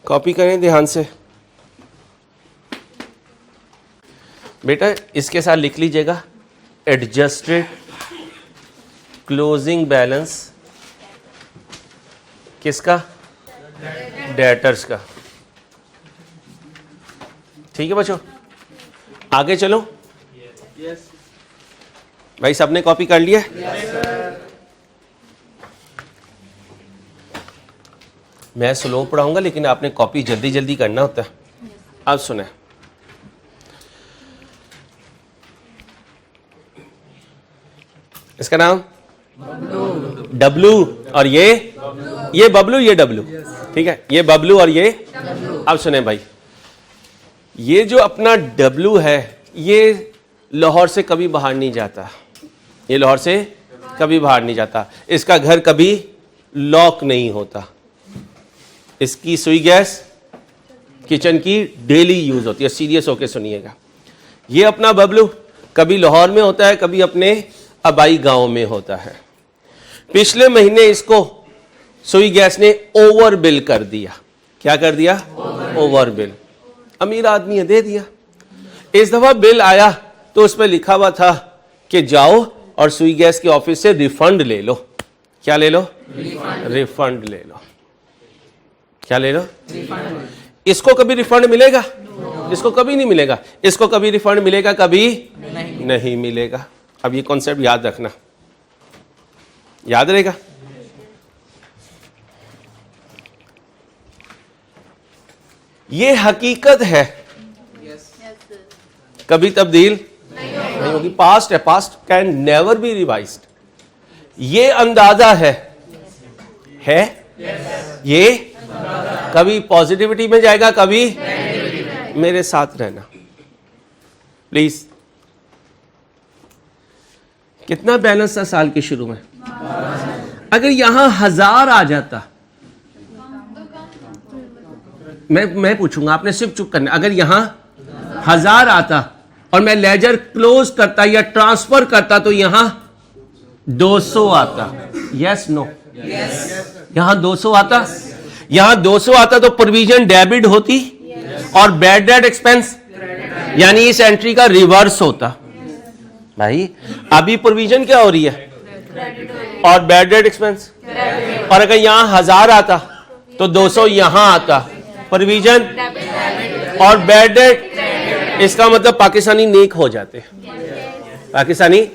कॉपी करें ध्यान से बेटा, इसके साथ लिख लीजिएगा एडजस्टेड क्लोजिंग बैलेंस किसका? डेटर्स का। ठीक है बच्चों, आगे चलो। भाई सबने कॉपी कर लिया? मैं स्लो पढ़ाऊंगा लेकिन आपने कॉपी जल्दी जल्दी करना होता है। अब सुने, इसका नाम डब्लू और ये बबलू, ये डब्लू। ठीक है, ये बबलू और ये। अब सुने भाई, ये जो अपना डब्लू है ये लाहौर से कभी बाहर नहीं जाता, ये लाहौर से कभी बाहर नहीं जाता। इसका घर कभी लॉक नहीं होता। इसकी सुई गैस किचन की डेली यूज होती है। सीरियस होके सुनिएगा, ये अपना बबलू कभी लाहौर में होता है, कभी अपने आबाई गांव में होता है। पिछले महीने इसको सुई गैस ने ओवर बिल कर दिया। क्या कर दिया? Over bill. अमीर आदमी है, दे दिया। इस दफा बिल आया तो उस पर लिखा हुआ था कि जाओ और सुई गैस के ऑफिस से रिफंड ले लो। क्या ले लो? रिफंड ले लो। क्या ले लो? इसको कभी रिफंड मिलेगा? इसको कभी नहीं मिलेगा। इसको कभी रिफंड मिलेगा? कभी नहीं मिलेगा। अब ये कॉन्सेप्ट याद रखना, याद रहेगा। ये हकीकत है, कभी तब्दील नहीं होगी। पास्ट है, past can never be revised. ये अंदाजा है ये कभी पॉजिटिविटी में जाएगा, कभी मेरे साथ रहना प्लीज। कितना बैलेंस था साल के शुरू में? अगर यहां 1000 आ जाता, मैं पूछूंगा, आपने सिर्फ चुप करना। अगर यहां 1000 आता और मैं लेजर क्लोज करता या ट्रांसफर करता तो यहां 200 आता। Yes no? यहां 200 आता। यहां 200 आता तो प्रोविजन डेबिट होती और बैड डेट एक्सपेंस यानी इस एंट्री का रिवर्स होता। भाई अभी प्रोविजन क्या हो रही है और बैड डेट एक्सपेंस। और अगर यहां 1000 आता तो 200 यहां आता, प्रोविजन और बैड डेट। इसका मतलब पाकिस्तानी नेक हो जाते, पाकिस्तानी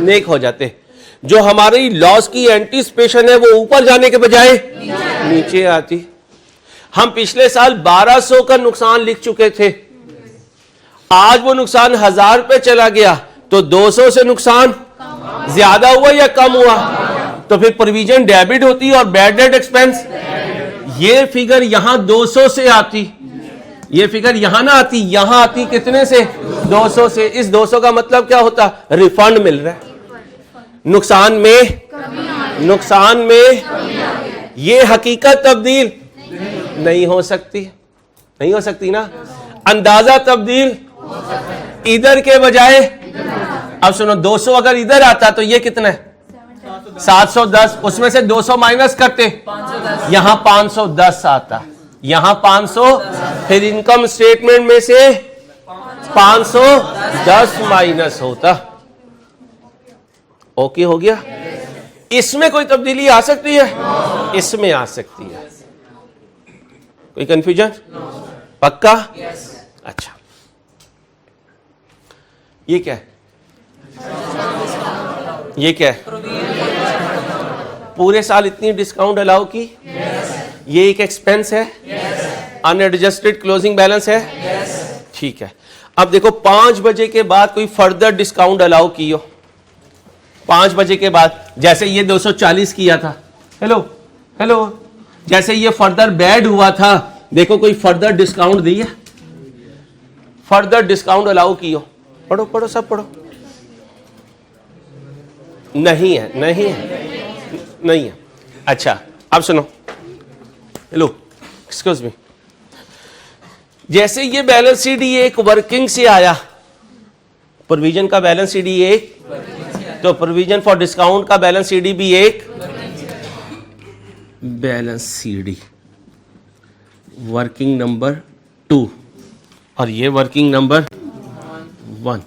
नेक हो जाते। जो हमारी लॉस की एंटीसिपेशन है वो ऊपर जाने के बजाय नीचे आती। हम पिछले साल 1200 का नुकसान लिख चुके थे, आज वो नुकसान 1000 पे चला गया तो 200 से नुकसान ज्यादा हुआ या कम हुआ? तो फिर प्रोविजन डेबिट होती और बैड डेट एक्सपेंस। ये फिगर यहां 200 से आती, ये फिगर यहां ना आती, यहां आती कितने से? 200 से। इस 200 का मतलब क्या होता? रिफंड मिल रहा है। नुकसान में ये हकीकत तब्दील नहीं हो सकती, नहीं हो सकती ना। अंदाजा तब्दील इधर के बजाय। अब सुनो, 200 अगर इधर आता तो ये कितना है? 710। उसमें से 200 माइनस करते, यहां 510 आता, यहां 500। फिर इनकम स्टेटमेंट में से 510 माइनस होता। ओके हो गया? इसमें कोई तब्दीली आ सकती है? इसमें आ सकती है। कोई कंफ्यूजन? पक्का? अच्छा, ये क्या है? ये क्या है? पूरे साल इतनी डिस्काउंट अलाउ की? ये एक एक्सपेंस है, अनएडजस्टेड क्लोजिंग बैलेंस है। ठीक है, अब देखो 5 बजे के बाद कोई फर्दर डिस्काउंट अलाउ की हो, 5 बजे के बाद, जैसे ये 240 किया था। हेलो हेलो, जैसे ये फर्दर बैड हुआ था, देखो कोई फर्दर डिस्काउंट दी है? फर्दर डिस्काउंट अलाउ की हो? पढ़ो पढ़ो, सब पढ़ो। नहीं है, नहीं है, नहीं है। अच्छा अब सुनो, हेलो एक्सक्यूज मी, जैसे ये बैलेंस शीट ये एक वर्किंग से आया, प्रोविजन का बैलेंस शीट ये एक, तो प्रोविजन फॉर डिस्काउंट का बैलेंस शीट भी एक बैलेंस शीट। वर्किंग नंबर 2 और ये working number 1।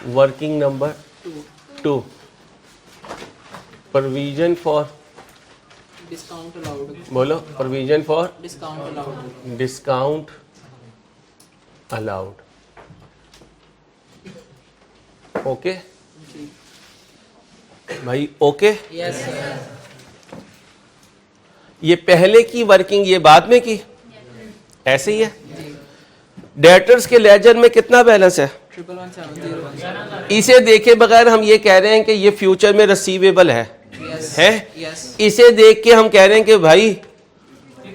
Working number 2 provision for discount allowed, बोलो provision for discount allowed, discount allowed. Okay भाई, ओके। यस ये पहले की वर्किंग, ये बाद में की, ऐसे ही है। डेटर्स के लेजर में कितना बैलेंस है? 11170। इसे देखे बगैर हम ये कह रहे हैं कि ये फ्यूचर में रिसीवेबल है यस इसे देख के हम कह रहे हैं कि भाई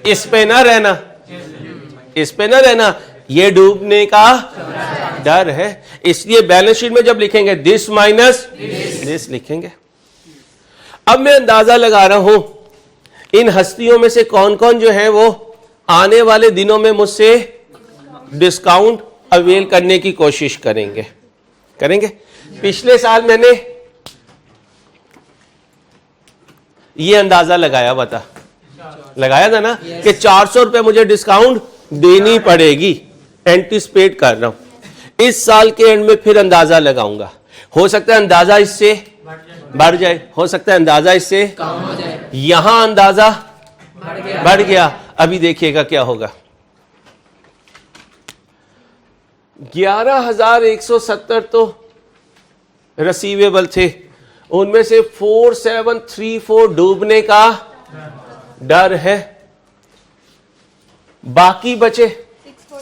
इस पे ना रहना, इस पे ना रहना, ये डूबने का डर है। इसलिए बैलेंस शीट में जब लिखेंगे दिस माइनस दिस लिखेंगे। अब मैं अंदाजा लगा रहा हूं इन हस्तियों में से कौन कौन जो है वो आने वाले दिनों में मुझसे डिस्काउंट अवेल करने की कोशिश करेंगे। पिछले साल मैंने ये अंदाजा लगाया था ना कि 400 रुपए मुझे डिस्काउंट देनी पड़ेगी, एंटिसिपेट कर रहा हूं। इस साल के एंड में फिर अंदाजा लगाऊंगा, हो सकता है अंदाजा इससे बढ़ जाए, हो सकता है अंदाजा इससे कम हो जाए। यहां अंदाजा बढ़ गया। अभी देखिएगा क्या होगा। 11,170 तो रिसीवेबल थे, उनमें से 4734 डूबने का डर है, बाकी बचे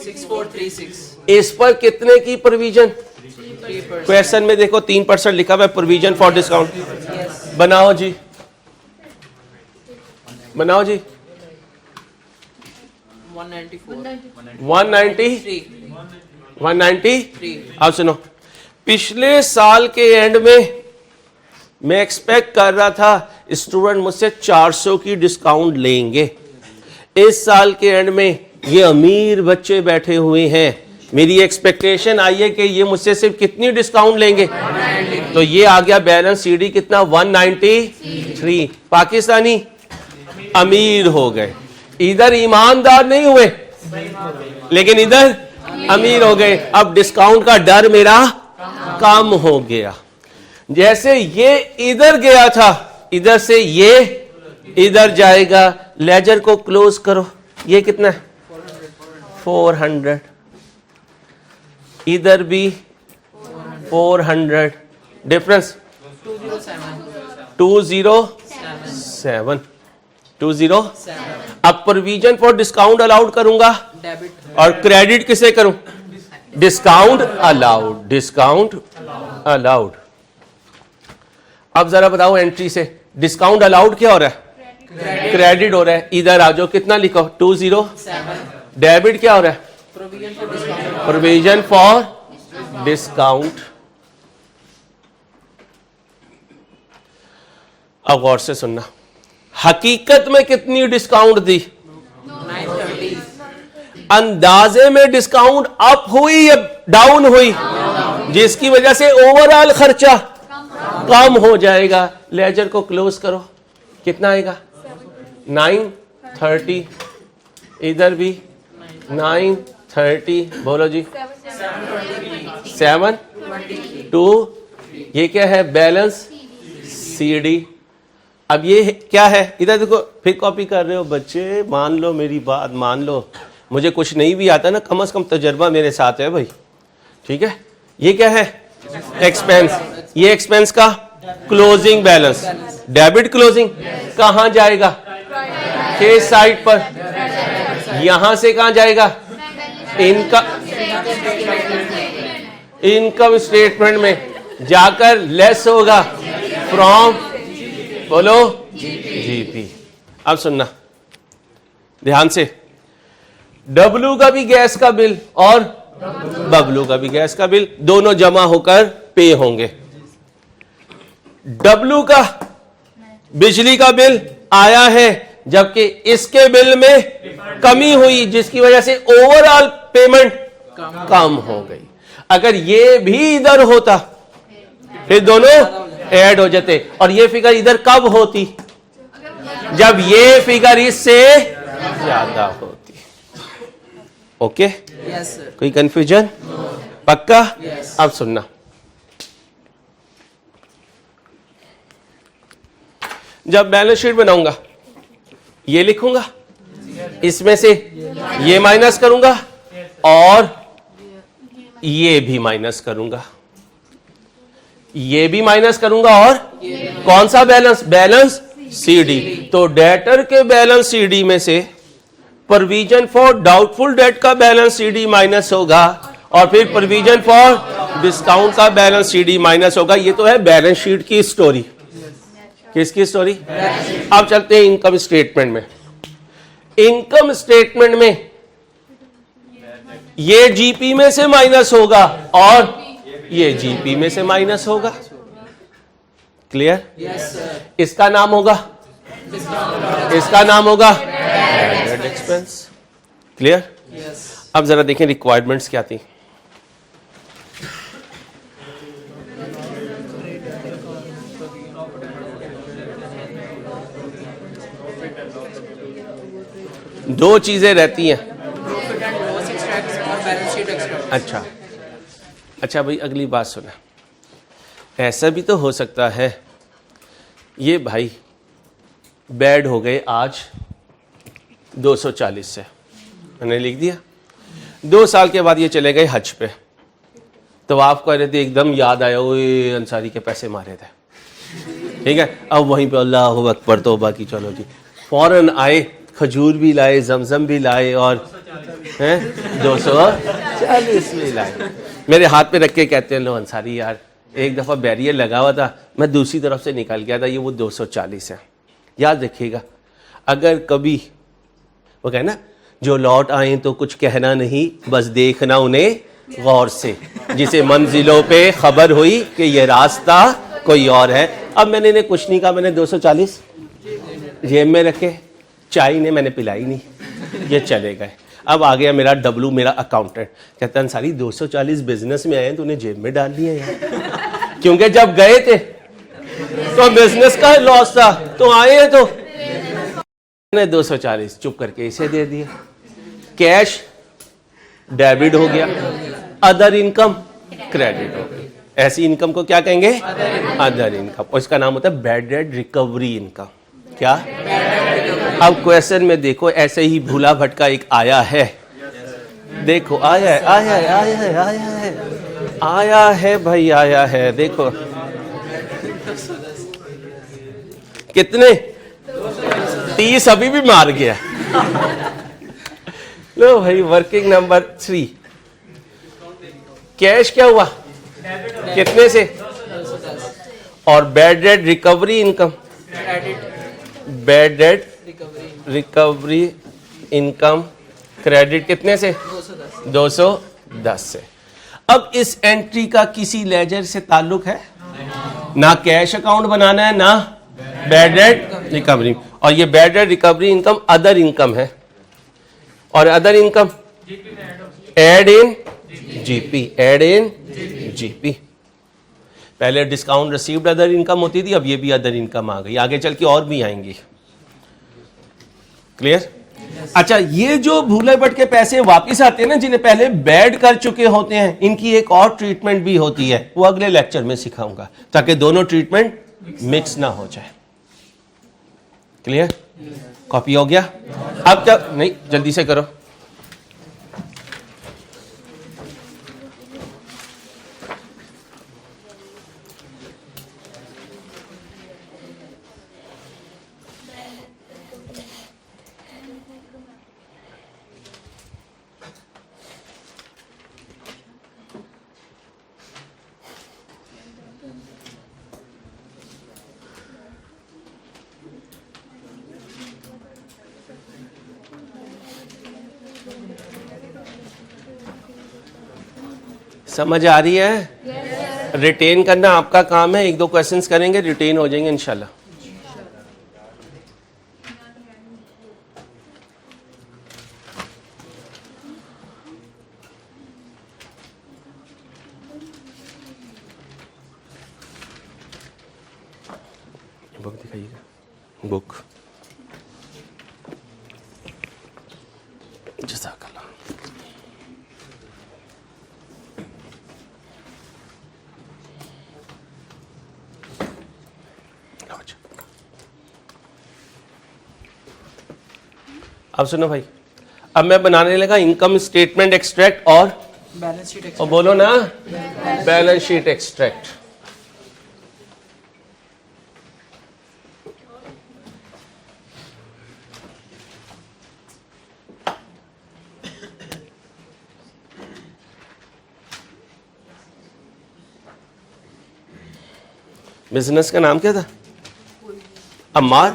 6436। इस पर कितने की प्रोविजन? 3%। क्वेश्चन में देखो 3% लिखा हुआ है प्रोविजन फॉर डिस्काउंट। यस बनाओ जी, बनाओ जी। 194 193। अब सुनो, पिछले साल के एंड में मैं एक्सपेक्ट कर रहा था स्टूडेंट मुझसे 400 की डिस्काउंट लेंगे। इस साल के एंड में ये अमीर बच्चे बैठे हुए हैं, मेरी एक्सपेक्टेशन आई है कि ये मुझसे सिर्फ कितनी डिस्काउंट लेंगे, तो ये आ गया बैलेंस सीडी कितना? 193। पाकिस्तानी अमीर हो गए, इधर ईमानदार नहीं हुए लेकिन इधर अमीर हो गए। अब डिस्काउंट का डर मेरा कम हो गया। जैसे ये इधर गया था, इधर से ये इधर जाएगा। लेजर को क्लोज करो, ये कितना है? 400। इधर भी 400, डिफरेंस 207। 207। अब प्रोविजन फॉर डिस्काउंट अलाउड करूंगा डेबिट और क्रेडिट किसे करूं? Discount allowed, discount allowed. अब जरा बताओ एंट्री से डिस्काउंट अलाउड क्या हो रहा है? क्रेडिट हो रहा है। इधर आ जाओ, कितना लिखो? 207। डेबिट क्या हो रहा है? Provision for discount. Provision for discount. अब गौर से सुनना, हकीकत में कितनी डिस्काउंट दी? 930। अंदाजे में डिस्काउंट अप हुई या डाउन हुई, जिसकी वजह से ओवरऑल खर्चा कम हो जाएगा। लेजर को क्लोज करो, कितना आएगा? 930। इधर भी 930। बोलो जी। 7 ये क्या है? Balance CD. अब ये क्या है? इधर देखो, फिर कॉपी कर रहे हो बच्चे, मान लो मेरी बात मान लो, मुझे कुछ नहीं भी आता ना, कम से कम तजर्बा मेरे साथ है भाई, ठीक है। ये क्या है? एक्सपेंस। ये एक्सपेंस का क्लोजिंग बैलेंस, डेबिट क्लोजिंग। कहां जाएगा? के साइड पर। यहां से कहां जाएगा? इनकम स्टेटमेंट में जाकर लेस होगा फ्रॉम, बोलो, जीपी। अब सुनना ध्यान से, डब्लू का भी गैस का बिल और बबलू का भी गैस का बिल दोनों जमा होकर पे होंगे। डब्लू का बिजली का बिल आया है, जबकि इसके बिल में कमी हुई, जिसकी वजह से ओवरऑल पेमेंट कम हो गई। अगर ये भी इधर होता फिर दोनों ऐड हो जाते, और ये फिगर इधर कब होती? जब ये फिगर इससे ज्यादा होती। Okay, Yes, sir. कोई कंफ्यूजन? पक्का? Yes. अब सुनना, जब बैलेंस शीट बनाऊंगा ये लिखूंगा, इसमें से ये माइनस करूंगा और ये भी माइनस करूंगा, ये भी माइनस करूंगा, और कौन सा बैलेंस? Balance CD. तो डेटर के बैलेंस सीडी में से प्रोविजन फॉर डाउटफुल डेट का बैलेंस सीडी माइनस होगा, और फिर प्रोविजन फॉर डिस्काउंट का बैलेंस सीडी माइनस होगा। ये तो है बैलेंस शीट की स्टोरी। किसकी स्टोरी? अब चलते हैं इनकम स्टेटमेंट में। इनकम स्टेटमेंट में ये जीपी में से माइनस होगा और ये जीपी में से माइनस होगा। क्लियर? Yes, sir. इसका नाम होगा, इसका नाम होगा डायरेक्ट एक्सपेंस। क्लियर? Yes. अब जरा देखें रिक्वायरमेंट्स क्या थी। दो चीजें रहती हैं। Profit and loss extracts और balance sheet extracts. अच्छा भाई, अगली बात सुना। ऐसा भी तो हो सकता है ये भाई बैड हो गए आज 240 से, मैंने लिख दिया। 2 साल के बाद ये चले गए हज पे, तो आप कह रहे थे एकदम याद आया, ओए अंसारी के पैसे मारे थे, ठीक है। अब वहीं पे अल्लाह अकबर तौबा की, चलो जी, फौरन आए, खजूर भी लाए, जमजम भी लाए, और 240 भी लाए। मेरे हाथ पे रख के कहते हैं, लो अंसारी यार, एक दफ़ा बैरियर लगा हुआ था, मैं दूसरी तरफ से निकल गया था, ये वो 240 है। याद रखिएगा, अगर कभी वो कहना जो लौट आए तो कुछ कहना नहीं, बस देखना उन्हें गौर से, जिसे मंजिलों पे खबर हुई कि ये रास्ता कोई और है। अब मैंने इन्हें कुछ नहीं कहा, मैंने 240 जेब में रखे, चाय ने मैंने पिलाई नहीं, ये चले गए। अब आ गया मेरा डब्लू, मेरा अकाउंटेंट, कहता है सारी 240 बिजनेस में आए हैं, तूने जेब में डाल लिया यार। क्योंकि जब गए थे तो बिजनेस का लॉस था, तो आए हैं तो मैंने 240 चुप करके इसे दे दिया। कैश डेबिट हो गया, अदर इनकम क्रेडिट हो गई। ऐसी इनकम को क्या कहेंगे? अदर इनकम, और इसका नाम होता है बैड डेट रिकवरी इनकम। क्या? अब क्वेश्चन में देखो, ऐसे ही भूला भटका एक आया है, देखो आया है, आया है, आया है, आया है, आया है भाई, आया है। देखो कितने? 30 अभी भी मार गया। लो भाई, वर्किंग नंबर 3, कैश क्या हुआ कितने से? और bad debt recovery income, bad debt recovery income credit कितने से? 210 से। अब इस एंट्री का किसी लेजर से ताल्लुक है? ना कैश अकाउंट बनाना है, ना बैड डेट रिकवरी। और ये bad debt recovery income other income है, और other income add in GP, add in GP. पहले डिस्काउंट रिसीव्ड अदर इनकम होती थी, अब ये भी अदर इनकम आ गई, आगे चल के और भी आएंगी। क्लियर? अच्छा, ये जो भूले भटके पैसे वापस आते हैं ना, जिन्हें पहले बैड कर चुके होते हैं, इनकी एक और ट्रीटमेंट भी होती है, वो अगले लेक्चर में सिखाऊंगा, ताकि दोनों ट्रीटमेंट मिक्स ना हो जाए। क्लियर? कॉपी हो गया? अब क्या? नहीं, जल्दी से करो। समझ आ रही है? रिटेन करना आपका काम है, 1-2 क्वेश्चंस करेंगे, रिटेन हो जाएंगे इंशाल्लाह। दिखाइएगा बुक। जज़ाकल्लाह। अब सुनो भाई, अब मैं बनाने लगा इनकम स्टेटमेंट एक्सट्रैक्ट और Balance sheet और extract. बोलो ना बैलेंस शीट एक्सट्रैक्ट। बिजनेस का नाम क्या था? Ammar.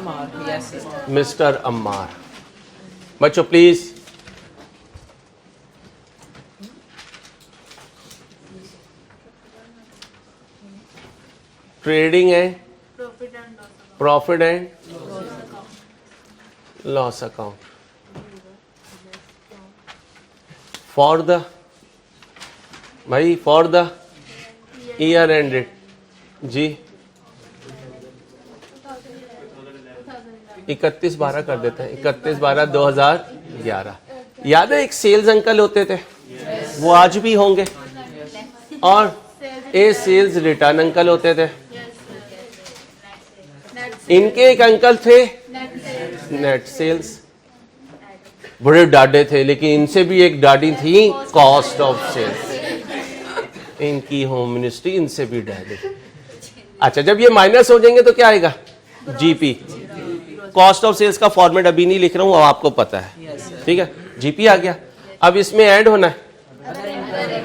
Yes, sir. Mister Ammar. बच्चों please, trading and profit and loss account for the भाई फॉर द ईयर एंडेड जी 31/12 कर देते हैं, 31/12/2011। याद है एक सेल्स अंकल होते थे, वो आज भी होंगे, और ए सेल्स रिटर्न अंकल होते थे। इनके एक अंकल थे नेट सेल्स, बड़े डाडे थे, लेकिन इनसे भी एक डाडी थी कॉस्ट ऑफ सेल्स। इनकी होम मिनिस्ट्री इनसे भी डाडे। अच्छा, जब ये माइनस हो जाएंगे तो क्या आएगा? जीपी। कॉस्ट ऑफ सेल्स का फॉर्मेट अभी नहीं लिख रहा हूं, अब आपको पता है, Yes, sir. ठीक है। जीपी आ गया। अब इसमें ऐड होना है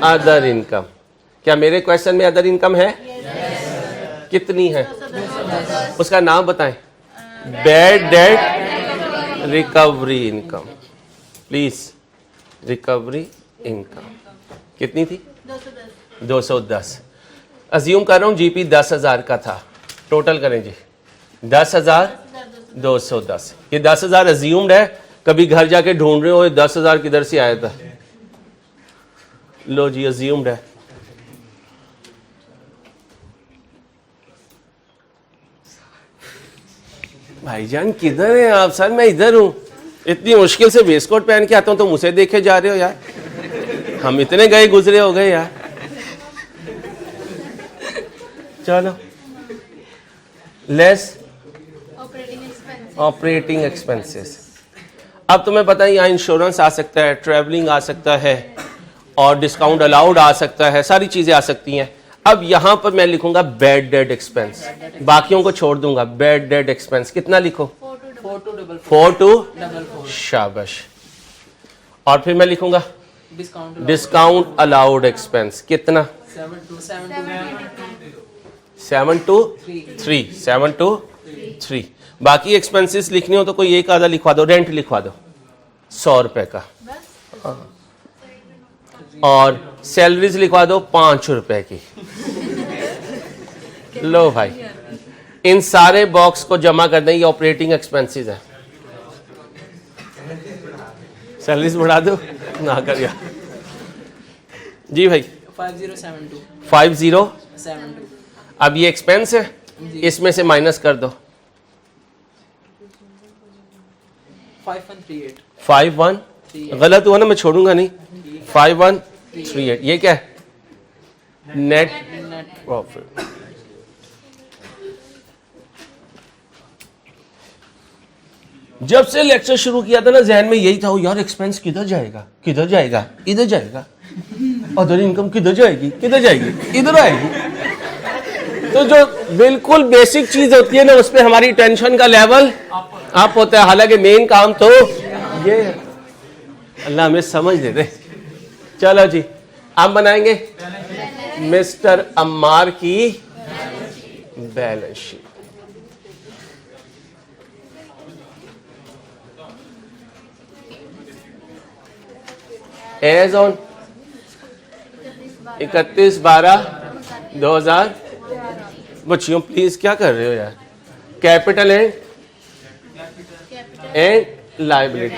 अदर इनकम। क्या मेरे क्वेश्चन में अदर इनकम है? कितनी है? उसका नाम बताएं। Bad debt recovery income. Please, recovery income कितनी थी? 210। अज्यूम कर रहा हूं जीपी 10,000 का था। टोटल करें जी, 10,210। ये 10,000 अज्यूम्ड है, कभी घर जाके ढूंढ रहे हो ये 10,000 किधर से आया था। लो जी, अज्यूम्ड है। भाईजान किधर है आप? सर मैं इधर हूं, इतनी मुश्किल से वेस्ट कोट पहन के आता हूं तो मुझे देखे जा रहे हो यार। हम इतने गए गुजरे हो गए यार। चलो, लेस ऑपरेटिंग एक्सपेंसेस। अब तुम्हें पता है यहाँ इंश्योरेंस आ सकता है, ट्रैवलिंग आ सकता है, और डिस्काउंट अलाउड आ सकता है, सारी चीजें आ सकती हैं। अब यहां पर मैं लिखूंगा बैड डेट एक्सपेंस, बाकियों को छोड़ दूंगा। बैड डेट एक्सपेंस कितना लिखो? 4 to 4। शाबाश। और फिर मैं लिखूंगा डिस्काउंट अलाउड एक्सपेंस कितना? 7 to 3। बाकी एक्सपेंसेस लिखनी हो तो कोई एक आधा लिखवा दो। रेंट लिखवा दो 100 रुपए का, और सैलरीज लिखवा दो 5 रुपए की। लो भाई, इन सारे बॉक्स को जमा कर दें, ये ऑपरेटिंग एक्सपेंसेस है। सैलरीज बढ़ा दो ना कर यार। जी भाई 5072 5072। अब ये एक्सपेंस है, इसमें से माइनस कर दो 5138 51। गलत हुआ ना, मैं छोड़ूंगा नहीं। 5138 ये क्या है? Net profit. जब से लेक्चर शुरू किया था ना, जहन में यही था, ओ यार एक्सपेंस किधर जाएगा, किधर जाएगा, इधर जाएगा, अदर इनकम किधर जाएगी, किधर जाएगी, इधर आएगी। तो जो बिल्कुल बेसिक चीज होती है ना, उस पर हमारी टेंशन का लेवल अप होता है। हालांकि मेन काम तो ये है। अल्लाह हमें समझ दे दे। चलो जी, आप बनाएंगे मिस्टर अम्मार की बैलेंस शीट। As on 31/12/2000। बच्चियों प्लीज क्या कर रहे हो यार? कैपिटल एंड लायबिलिटी,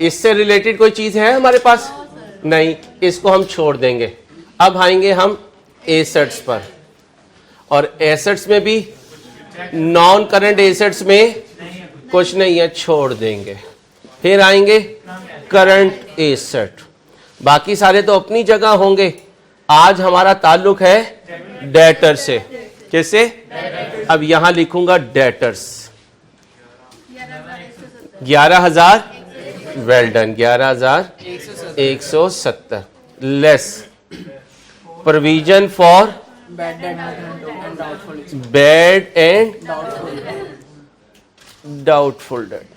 इससे रिलेटेड कोई चीज है हमारे पास? नहीं, इसको हम छोड़ देंगे। अब आएंगे हम एसेट्स पर, और एसेट्स में भी नॉन करंट एसेट्स में कुछ नहीं है, छोड़ देंगे। फिर आएंगे करंट एसेट, बाकी सारे तो अपनी जगह होंगे। आज हमारा ताल्लुक है डेटर से। कैसे? अब यहां लिखूंगा debtors 11,000, well done, 11,170 less provision for Bad debt and doubtful. Bad and doubtful date.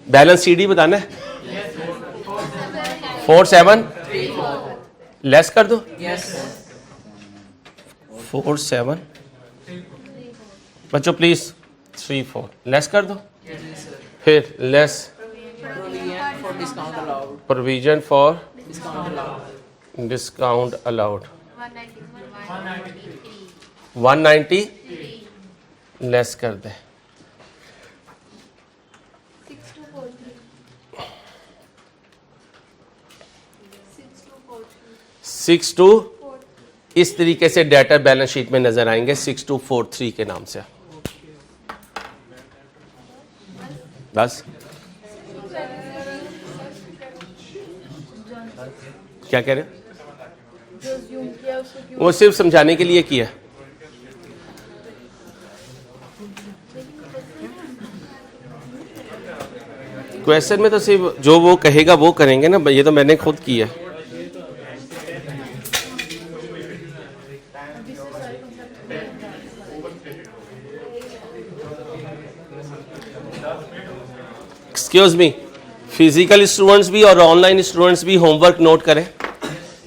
Balance CD बताना है। 47 लेस कर दो। Yes. 47 बच्चों प्लीज 34 लेस कर दो। फिर less Provision for discount allowed. Provision for Discount allowed. Discount allowed 190 less कर दे। 62 इस तरीके से डेटा बैलेंस शीट में नजर आएंगे 6243 के नाम से। बस क्या कह रहे हैं? वो सिर्फ समझाने के लिए किया। क्वेश्चन में तो सिर्फ जो वो कहेगा वो करेंगे ना, ये तो मैंने खुद किया। एक्सक्यूज मी, फिजिकल स्टूडेंट्स भी और ऑनलाइन स्टूडेंट्स भी होमवर्क नोट करें।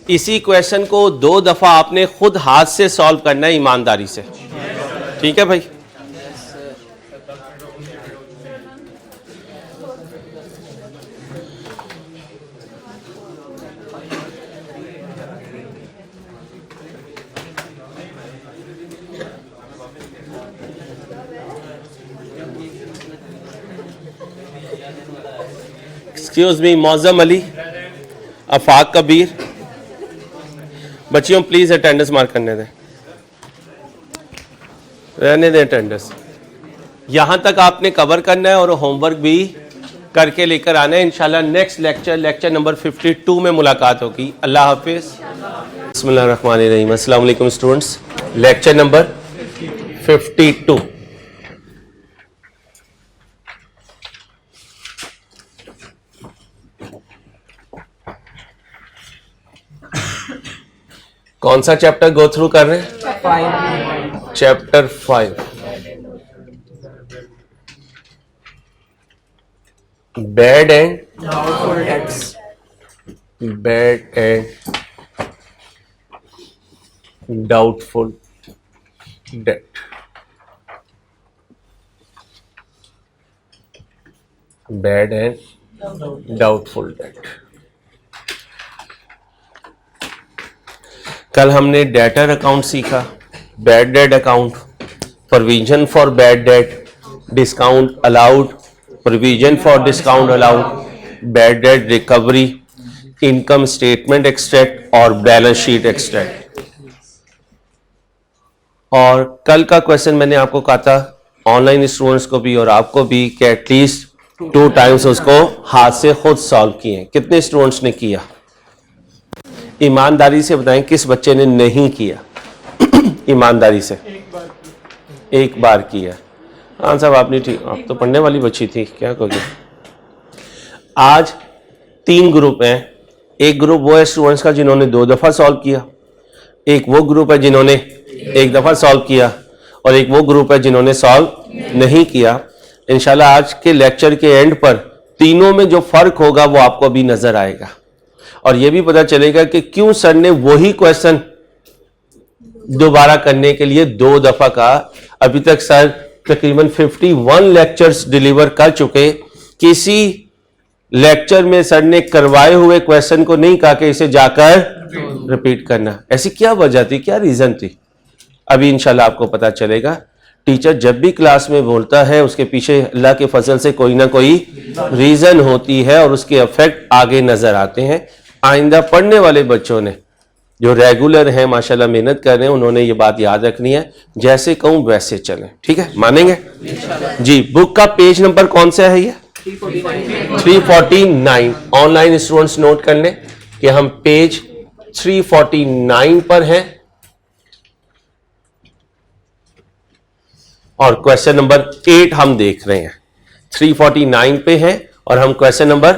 इसी क्वेश्चन को 2 दफा आपने खुद हाथ से सॉल्व करना है, ईमानदारी से। ठीक है भाई? एक्सक्यूज मी, मौजम अली, अफाक कबीर, बच्चियों प्लीज अटेंडेंस मार्क करने दें, रहने दें अटेंडेंस। यहां तक आपने कवर करना है और होमवर्क भी करके लेकर आना है। इंशाल्लाह नेक्स्ट लेक्चर नंबर 52 में मुलाकात होगी। अल्लाह हाफिज। बिस्मिल्लाहिर्रहमानिर्रहीम। अस्सलाम वालेकुम स्टूडेंट्स, लेक्चर नंबर 52। कौन सा चैप्टर गो थ्रू कर रहे हैं? 5. Chapter 5, bad and Doubtful debts. Bad and doubtful date. Bad and doubtful date. कल हमने डेटर अकाउंट सीखा, bad debt account, provision for bad date, discount allowed, provision for discount allowed, bad debt recovery, income statement extract और balance sheet extract. और कल का question मैंने आपको कहा था ऑनलाइन स्टूडेंट्स को भी और आपको भी कि एटलीस्ट 2 टाइम्स उसको हाथ से खुद सॉल्व किए। कितने स्टूडेंट्स ने किया? ईमानदारी से बताएं किस बच्चे ने नहीं किया? ईमानदारी से। एक बार किया। हाँ साहब आपने ठीक, आप तो पढ़ने वाली बच्ची थी, क्या कहोगे? आज 3 ग्रुप हैं। एक ग्रुप वो है स्टूडेंट्स का जिन्होंने 2 दफा सॉल्व किया, एक वो ग्रुप है जिन्होंने 1 दफा सॉल्व किया, और एक वो ग्रुप है जिन्होंने सॉल्व नहीं किया। इंशाल्लाह आज के लेक्चर के एंड पर तीनों में जो फर्क होगा वो आपको अभी नजर आएगा, और ये भी पता चलेगा कि क्यों सर ने वही क्वेश्चन दोबारा करने के लिए 2 दफा कहा। अभी तक सर तकरीबन 51 लेक्चर्स डिलीवर कर चुके, किसी लेक्चर में सर ने करवाए हुए क्वेश्चन को नहीं कहा कि इसे जाकर रिपीट करना। ऐसी क्या वजह थी, क्या रीजन थी? अभी इंशाल्लाह आपको पता चलेगा। टीचर जब भी क्लास में बोलता है उसके पीछे अल्लाह के फजल से कोई ना कोई रीजन होती है और उसके इफेक्ट आगे नजर आते हैं। आइंदा पढ़ने वाले बच्चों ने जो रेगुलर हैं माशाल्लाह मेहनत कर रहे हैं, उन्होंने ये बात याद रखनी है, जैसे कहूं वैसे चलें, ठीक है, मानेंगे जी। बुक का पेज नंबर कौन सा है ये? 349। ऑनलाइन स्टूडेंट्स नोट कर लें कि हम पेज 349 पर हैं और क्वेश्चन नंबर 8 हम देख रहे हैं। 349 पे हैं और हम क्वेश्चन नंबर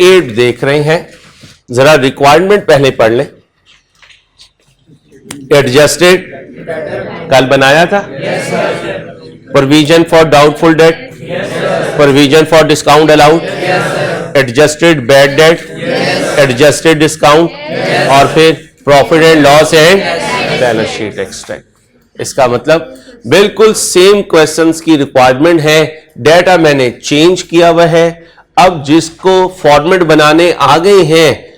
8 देख रहे हैं। जरा रिक्वायरमेंट पहले पढ़ लें। एडजस्टेड कल बनाया था। Provision for doubtful date, provision for discount allowed, adjusted bad date, adjusted discount और फिर profit and loss and balance sheet extract. इसका मतलब बिल्कुल सेम क्वेश्चंस की रिक्वायरमेंट है। डेटा मैंने चेंज किया हुआ है। अब जिसको फॉर्मेट बनाने आ गए हैं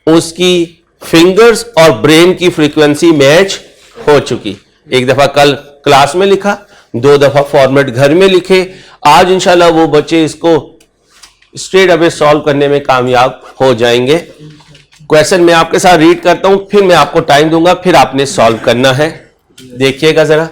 उसकी फिंगर्स और ब्रेन की फ्रीक्वेंसी मैच हो चुकी। एक दफा कल क्लास में लिखा, 2 दफा फॉर्मेट घर में लिखे। आज इंशाल्लाह वो बच्चे इसको स्ट्रेट अवे सॉल्व करने में कामयाब हो जाएंगे। क्वेश्चन मैं आपके साथ रीड करता हूं, फिर मैं आपको टाइम दूंगा, फिर आपने सॉल्व करना है। देखिएगा जरा।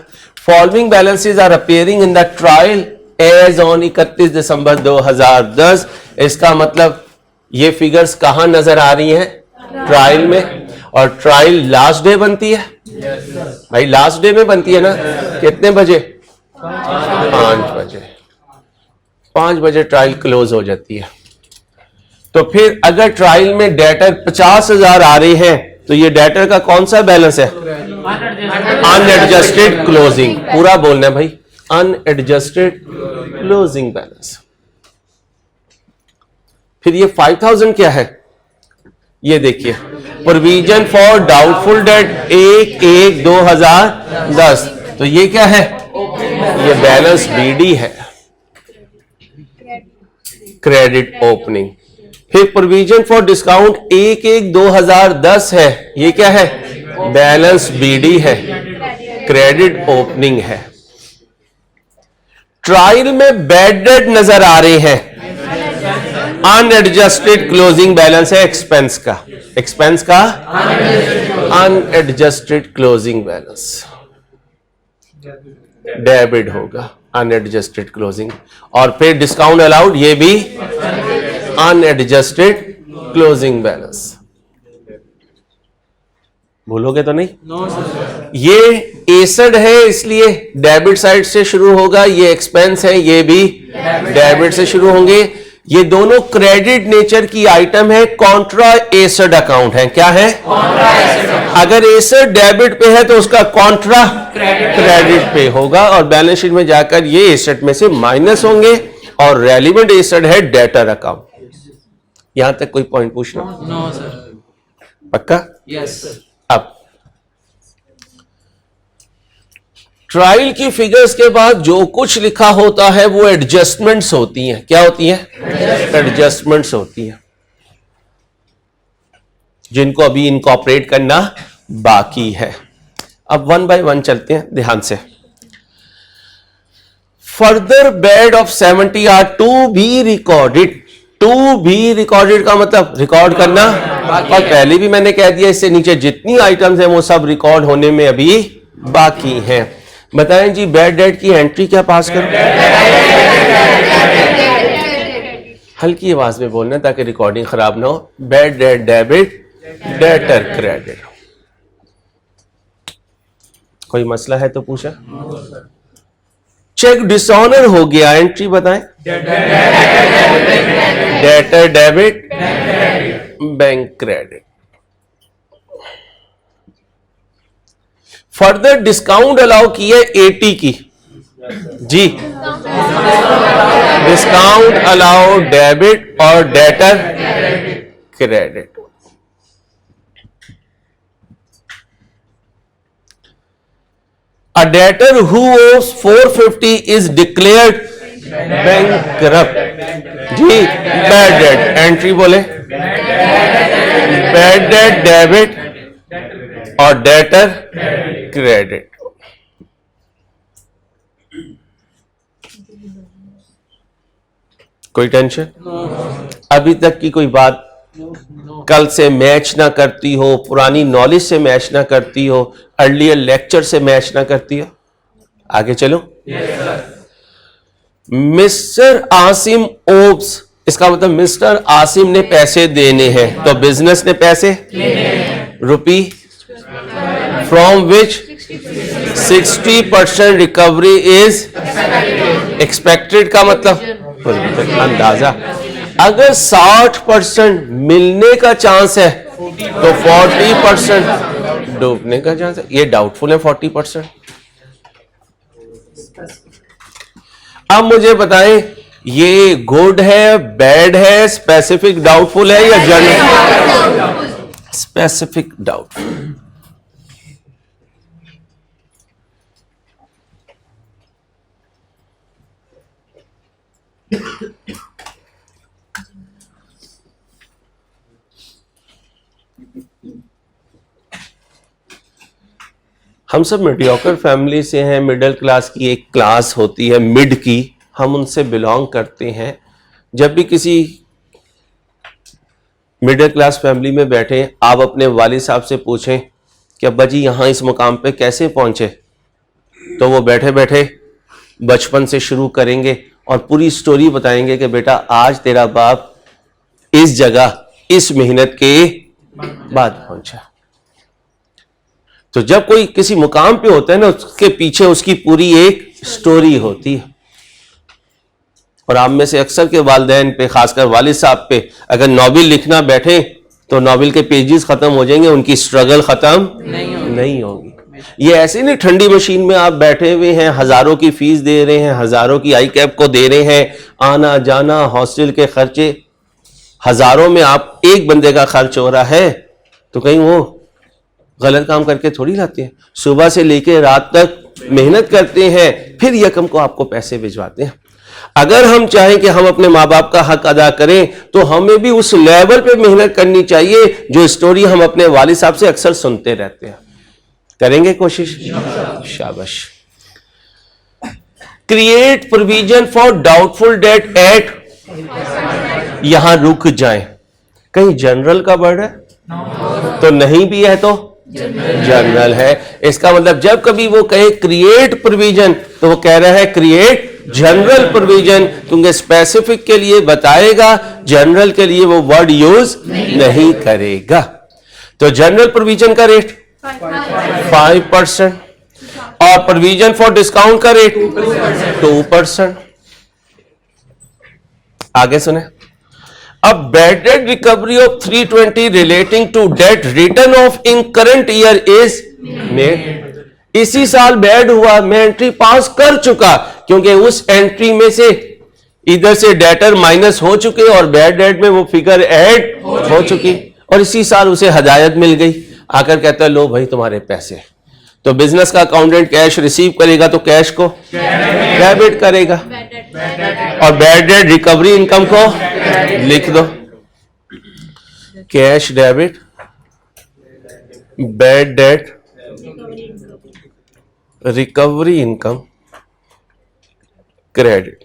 Following balances are appearing in the trial as on 31 December 2010। इसका मतलब ये फिगर्स कहां नजर आ रही हैं? ट्रायल में। और ट्रायल लास्ट डे बनती है भाई, लास्ट डे में बनती है ना। कितने बजे? 5 बजे। 5 बजे ट्रायल क्लोज हो जाती है। तो फिर अगर ट्रायल में डेटर 50,000 आ रहे हैं तो ये डेटर का कौन सा बैलेंस है? Unadjusted closing. पूरा बोलना है भाई, अनएडजस्टेड क्लोजिंग बैलेंस। फिर ये 5,000 क्या है? ये देखिए, प्रोविजन फॉर डाउटफुल डेट 1/1/2010। तो ये क्या है? ये बैलेंस बीडी है, क्रेडिट ओपनिंग। फिर प्रोविजन फॉर डिस्काउंट 1/1/2010 है। ये क्या है? बैलेंस बीडी है, क्रेडिट ओपनिंग है। ट्रायल में बैड डेट नजर आ रहे हैं, अनएडजस्टेड क्लोजिंग बैलेंस है एक्सपेंस का। एक्सपेंस का अनएडजस्टेड क्लोजिंग बैलेंस डेबिट होगा, अनएडजस्टेड क्लोजिंग। और फिर डिस्काउंट अलाउड, ये भी अनएडजस्टेड क्लोजिंग बैलेंस। भूलोगे तो नहीं? No sir. ये एसेड है इसलिए डेबिट साइड से शुरू होगा। ये एक्सपेंस है, ये भी डेबिट से शुरू होंगे। ये दोनों क्रेडिट नेचर की आइटम है, कॉन्ट्रा एसेड अकाउंट है। क्या है? अगर एसेड डेबिट पे है तो उसका कॉन्ट्रा क्रेडिट पे होगा और बैलेंस शीट में जाकर ये एसेड में से माइनस होंगे और रेलिवेंट एसेड है डेटर अकाउंट। यहां तक कोई पॉइंट पूछना? No sir. पक्का? यस। अब ट्रायल की फिगर्स के बाद जो कुछ लिखा होता है वो एडजस्टमेंट्स होती हैं। क्या होती हैं? एडजस्टमेंट्स होती हैं, जिनको अभी इनकॉर्पोरेट करना बाकी है। अब 1 बाय 1 चलते हैं ध्यान से। Further bad of 70 are to be recorded. To be recorded का मतलब रिकॉर्ड करना, और पहले भी मैंने कह दिया इससे नीचे जितनी आइटम्स हैं वो सब रिकॉर्ड होने में अभी बाकी हैं। बताएं जी, बैड डेट की एंट्री क्या पास करूं? हल्की आवाज में बोलना ताकि रिकॉर्डिंग खराब ना हो। Bad debt debit, debtor credit. कोई मसला है तो पूछा। चेक डिसऑनर हो गया, एंट्री बताएं। Debtor debit, bank credit. Further discount allow की है 80 की जी। डिस्काउंट अलाउ डेबिट और debtor credit. A debtor who owes 450 is declared bankrupt जी। बैड डेट एंट्री बोले, बैड डेट डेबिट और डेटर क्रेडिट। कोई टेंशन? अभी तक की कोई बात कल से मैच ना करती हो, पुरानी नॉलेज से मैच ना करती हो, अर्लियर लेक्चर से मैच ना करती हो। आगे चलो। मिस्टर आसिम ओब्स, इसका मतलब मिस्टर आसिम ने पैसे देने हैं, तो बिजनेस ने पैसे rupee from which 60% recovery is expected का मतलब अंदाजा। अगर 60% मिलने का चांस है तो 40% डूबने का चांस है। ये डाउटफुल है 40%। अब मुझे बताएं ये गुड है, बैड है, स्पेसिफिक डाउटफुल है या जनरल? Specific doubtful. हम सब मीडियोकर फैमिली से हैं, मिडिल क्लास की एक क्लास होती है मिड की, हम उनसे बिलोंग करते हैं। जब भी किसी मिडिल क्लास फैमिली में बैठे, आप अपने वालिद साहब से पूछें कि अब्बा जी यहाँ इस मुकाम पे कैसे पहुंचे, तो वो बैठे बैठे बचपन से शुरू करेंगे और पूरी स्टोरी बताएंगे कि बेटा आज तेरा बाप इस जगह इस मेहनत के बाद पहुंचा। तो जब कोई किसी मुकाम पे होता है ना, उसके पीछे उसकी पूरी एक स्टोरी होती है। और आप में से अक्सर के वालिदैन पे, खासकर वालिद साहब पे, अगर नॉवेल लिखना बैठे तो नॉवेल के पेजेस खत्म हो जाएंगे, उनकी स्ट्रगल खत्म नहीं होगी। ये ऐसे नहीं ठंडी मशीन में आप बैठे हुए हैं, हजारों की फीस दे रहे हैं, हजारों की आई कैप को दे रहे हैं, आना जाना हॉस्टल के खर्चे हजारों में आप एक बंदे का खर्च हो रहा है, तो कहीं वो गलत काम करके थोड़ी लाते हैं। सुबह से लेकर रात तक मेहनत करते हैं, फिर यकम को आपको पैसे भिजवाते हैं। अगर हम चाहें कि हम अपने माँ बाप का हक अदा करें तो हमें भी उस लेवल पे मेहनत करनी चाहिए जो स्टोरी हम अपने वालिद साहब से अक्सर सुनते रहते हैं। करेंगे कोशिश? शाबाश। Create provision for doubtful debt at, यहां रुक जाएं। कहीं जनरल का वर्ड है तो नहीं भी है तो जनरल है। इसका मतलब जब कभी वो कहे क्रिएट प्रोविजन तो वो कह रहा है क्रिएट जनरल प्रोविजन, क्योंकि स्पेसिफिक के लिए बताएगा, जनरल के लिए वो वर्ड यूज नहीं करेगा। तो जनरल प्रोविजन का रेट 5% और प्रोविजन फॉर डिस्काउंट का रेट 2%। आगे सुने। अब bad debt recovery of 320 relating to debt written off in current year is made. इसी साल बैड हुआ, मैं एंट्री पास कर चुका, क्योंकि उस एंट्री में से इधर से डेटर माइनस हो चुके और बैड डेट में वो फिगर ऐड हो चुकी, और इसी साल उसे हदायत मिल गई। आकर कहता है लो भाई तुम्हारे पैसे। तो बिजनेस का अकाउंटेंट कैश रिसीव करेगा तो कैश को डेबिट करेगा, और बैड डेट रिकवरी इनकम को लिख दो, cash debit, bad debt recovery income credit.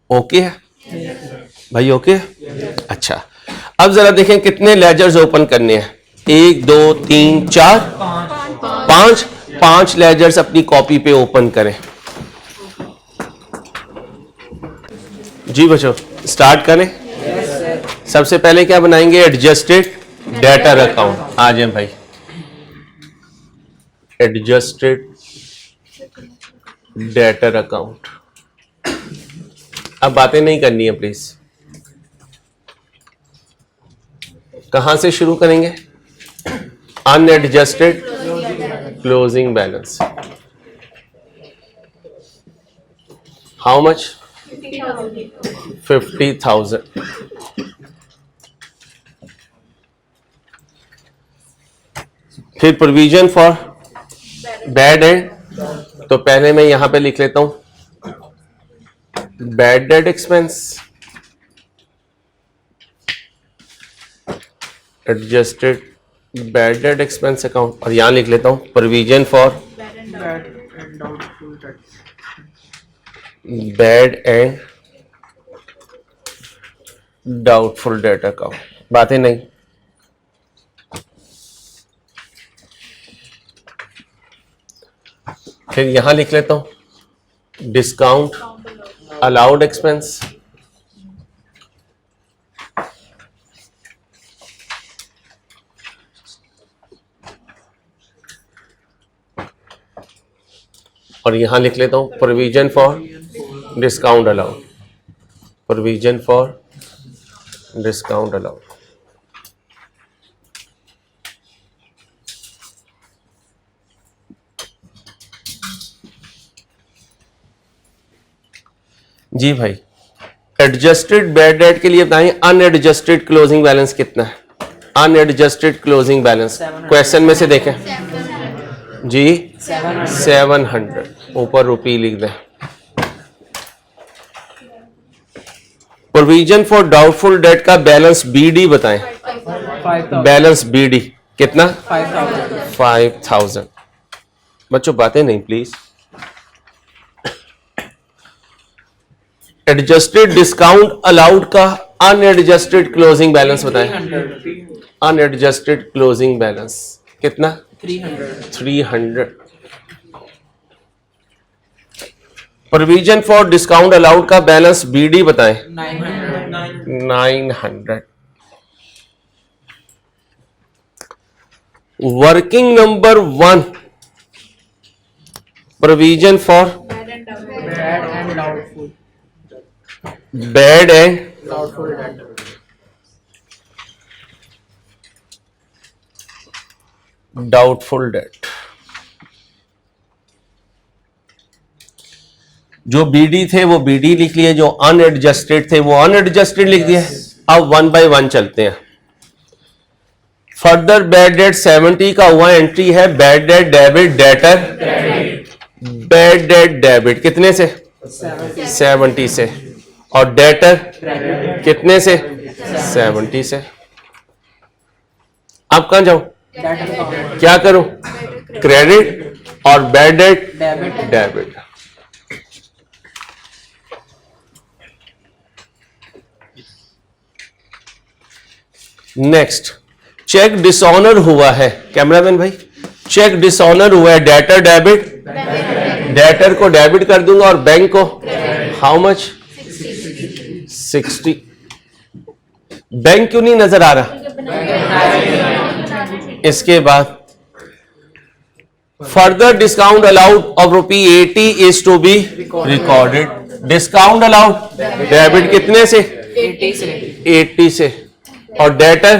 Okay है भाई? ओके। अच्छा, अब जरा देखें कितने लेजर्स ओपन करने हैं। 1 2 3 4 5 लेजर्स अपनी कॉपी पे ओपन करें। जी बच्चों स्टार्ट करें। सबसे पहले क्या बनाएंगे? Adjusted debtor account. आ जाए भाई, एडजस्टेड डेटर अकाउंट। अब बातें नहीं करनी है प्लीज। कहां से शुरू करेंगे? Unadjusted closing balance. How much? 50,000। फिर प्रोविजन फॉर बैड एंड, तो पहले मैं यहां पे लिख लेता हूं bad debt expense, adjusted bad debt expense account, और यहां लिख लेता हूं provision for bad and doubtful date account, बातें नहीं। फिर यहां लिख लेता हूं डिस्काउंट अलाउड एक्सपेंस, और यहां लिख लेता हूं provision for discount allowed, provision for discount allowed. जी भाई, एडजस्टेड बैड डेट के लिए बताएं अनएडजस्टेड क्लोजिंग बैलेंस कितना है? अनएडजस्टेड क्लोजिंग बैलेंस क्वेश्चन में से देखें जी, 700, ऊपर रुपी लिख दें। प्रोविजन फॉर डाउटफुल डेट का बैलेंस बीडी बताएं, 5,000. बैलेंस बीडी कितना? 5,000. 5000। बच्चों बातें नहीं प्लीज। एडजस्टेड डिस्काउंट अलाउड का अनएडजस्टेड क्लोजिंग बैलेंस बताएं। 300. अनएडजस्टेड क्लोजिंग बैलेंस कितना? 300. 300। प्रोविजन फॉर डिस्काउंट अलाउड का बैलेंस बीडी बताएं। 900. 900। Working number 1 provision for Bad and doubtful. Bad and Doubtful debt. Doubtful debt. जो बीडी थे वो बीडी लिख लिए, जो अनएडजस्टेड थे वो अनएडजस्टेड लिख दिए। अब 1 बाय 1 चलते हैं। फर्दर बैड डेट 70 का हुआ एंट्री है, bad debt debit debtor, bad debt debit कितने से? 70 से, और डेटर कितने से? 70 से। अब कहां जाऊं? That account. क्या करूं? क्रेडिट और bad debt Debit. Debit. Next, cheque dishonour हुआ है, कैमरामैन भाई, चेक डिसऑनर हुआ है, डेटर डेबिट, डेटर को डेबिट कर दूंगा और बैंक को हाउ मच? 60। बैंक क्यों नहीं नजर आ रहा? इसके बाद further discount allowed of ₹80 is to be recorded. Discount allowed debit कितने से? 80 से. 80 से, और डेटर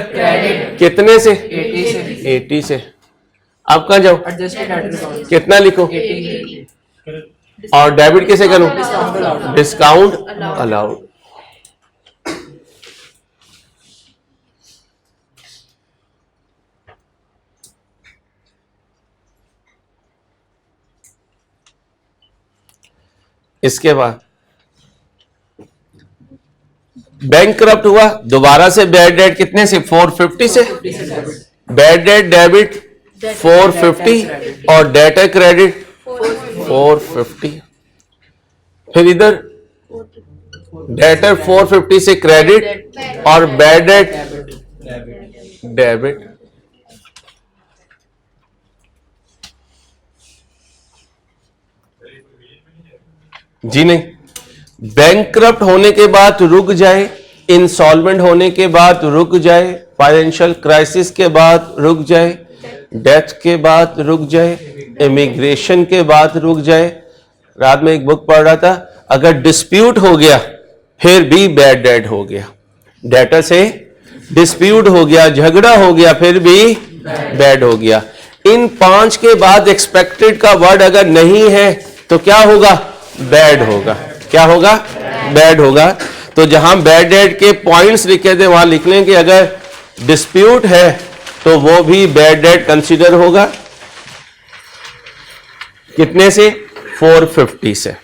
कितने से? 80 से. 80 से। अब कहां जाओ? Adjusted debt account. कितना लिखो? 80. और डेबिट कैसे करूं? Discount allowed. Discount allowed. इसके बाद बैंक करप्ट हुआ, दोबारा से बैड डेट कितने से? 450 से। बैड डेट डेबिट 450 और डेटर क्रेडिट 450। फिर इधर डेटर 450 से क्रेडिट और बैड डेट डेबिट। जी नहीं, बैंकक्रप्ट होने के बाद रुक जाए, इंसॉल्वेंट होने के बाद रुक जाए, फाइनेंशियल क्राइसिस के बाद रुक जाए, डेथ के बाद रुक जाए, इमिग्रेशन के बाद रुक जाए। रात में एक बुक पढ़ रहा था, अगर डिस्प्यूट हो गया फिर भी बैड डेट हो गया, डेटर से डिस्प्यूट हो गया, झगड़ा हो गया, फिर भी बैड हो गया। इन 5 के बाद एक्सपेक्टेड का वर्ड अगर नहीं है तो क्या होगा? बैड होगा। क्या होगा? बैड होगा। तो जहां बैड डेट के पॉइंट्स लिखे थे वहां लिख लें कि अगर डिस्प्यूट है तो वो भी बैड डेट कंसीडर होगा। कितने से? 450 से।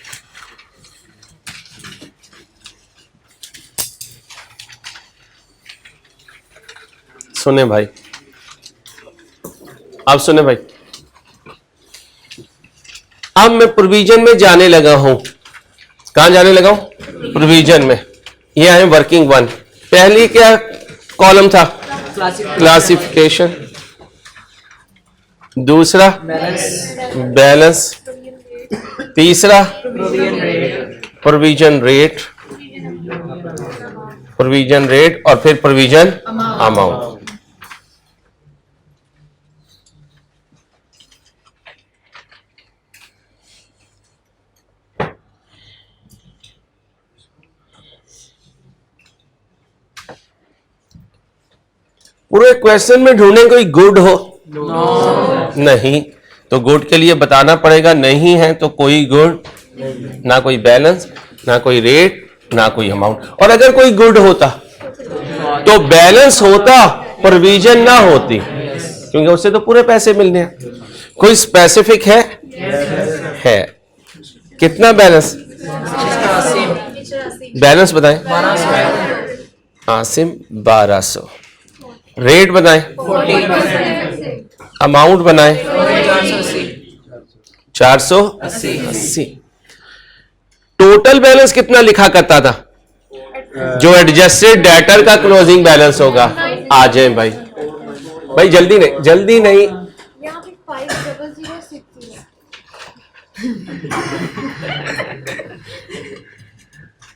सुने भाई, अब सुने भाई, अब मैं प्रोविजन में जाने लगा हूं। कहां जाने लगा हूं? प्रोविजन में। ये है वर्किंग 1। पहली क्या कॉलम था? Classification. क्लासिफिकेशन। दूसरा बैलेंस। तीसरा Provision rate. Provision rate. Provision rate और फिर प्रोविजन अमाउंट। पूरे क्वेश्चन में ढूंढे कोई गुड हो? नहीं, तो गुड के लिए बताना पड़ेगा नहीं है तो कोई गुड, ना कोई बैलेंस, ना कोई रेट, ना कोई अमाउंट। और अगर कोई गुड होता तो बैलेंस होता, प्रोविजन ना होती, क्योंकि उससे तो पूरे पैसे मिलने हैं। कोई स्पेसिफिक है? है। कितना बैलेंस? बैलेंस बताएं। आसिम 1200। रेट बताएं। अमाउंट बनाएं। 480। टोटल बैलेंस कितना लिखा करता था? जो एडजस्टेड डेटर का क्लोजिंग बैलेंस होगा। आ जाए भाई, भाई जल्दी नहीं, जल्दी नहीं। यहाँ पे 5006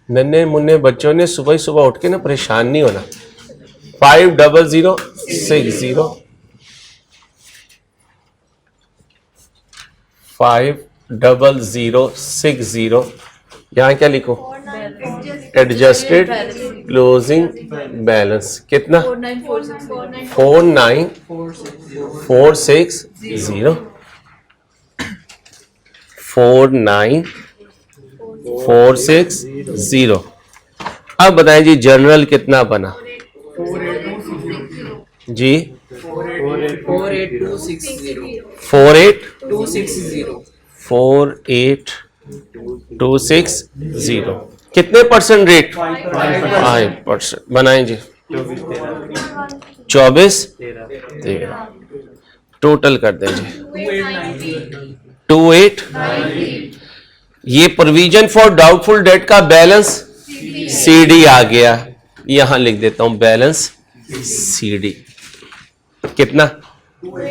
नन्हे मुन्ने बच्चों ने सुबह ही सुबह उठ के ना परेशान नहीं होना। 5006 5060। यहां क्या लिखो? एडजस्टेड क्लोजिंग बैलेंस कितना? 49460। 49460। अब बताएं जी जनरल कितना बना? जी 48260. 48260। 48260। कितने परसेंट रेट? 5%। बनाएं जी। 24 13। टोटल कर दें जी 2890। ये प्रोविजन फॉर डाउटफुल डेट का बैलेंस सीडी आ गया। यहां लिख देता हूं बैलेंस सीडी कितना?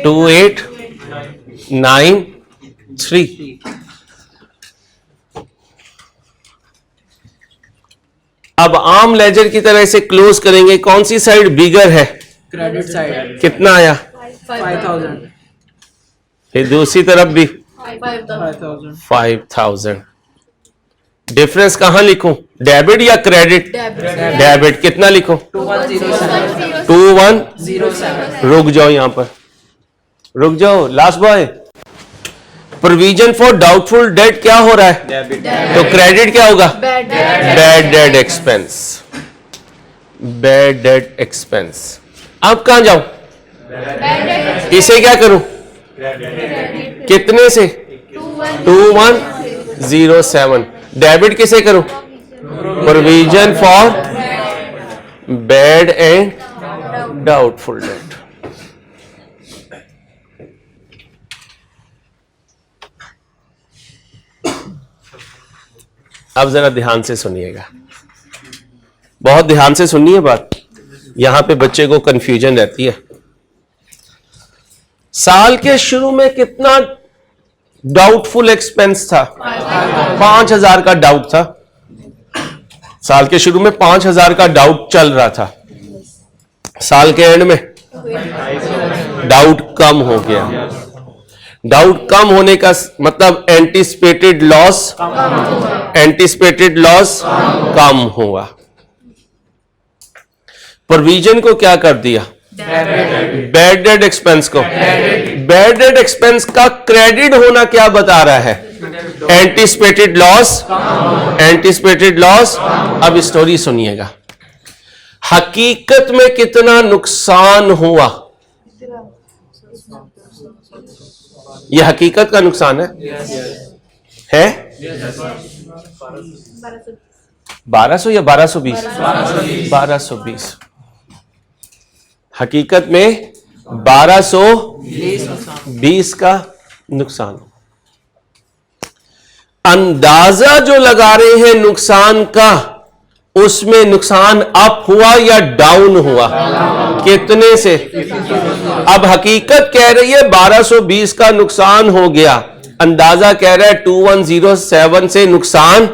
2893। अब आम लेजर की तरह से क्लोज करेंगे। कौन सी साइड बिगर है? Credit side. कितना आया? 5000. फिर दूसरी तरफ भी 5000. 5000। डिफरेंस कहां लिखूं? डेबिट या क्रेडिट? डेबिट। कितना लिखूं? 2107. 2107। रुक जाओ, यहां पर रुक जाओ। Last boy, provision for doubtful date क्या हो रहा है? तो क्रेडिट क्या होगा? Bad debt expense. Bad debt expense. अब कहां जाऊं? इसे क्या करूं? कितने से? 2107। डेबिट किसे करूं? Provision for bad and doubtful date. अब जरा ध्यान से सुनिएगा, बहुत ध्यान से सुनिए बात। यहां पे बच्चे को कंफ्यूजन रहती है। साल के शुरू में कितना डाउटफुल एक्सपेंस था? 5000 का डाउट था। साल के शुरू में 5000 का डाउट चल रहा था। साल के एंड में डाउट कम हो गया। डाउट कम होने का मतलब एंटिसिपेटेड लॉस, एंटिसिपेटेड लॉस कम हुआ। प्रोविजन को क्या कर दिया? बैड डेट एक्सपेंस को। बैड डेट एक्सपेंस का क्रेडिट होना क्या बता रहा है? Anticipated loss, anticipated loss. अब स्टोरी सुनिएगा। हकीकत में कितना नुकसान हुआ? यह हकीकत का नुकसान है? है 1200 या 1220? 1220। हकीकत में 1220 का नुकसान। अंदाजा जो लगा रहे हैं नुकसान का उसमें नुकसान अप हुआ या डाउन हुआ? कितने से? अब हकीकत कह रही है 1220 का नुकसान हो गया, अंदाजा कह रहा है 2107 से नुकसान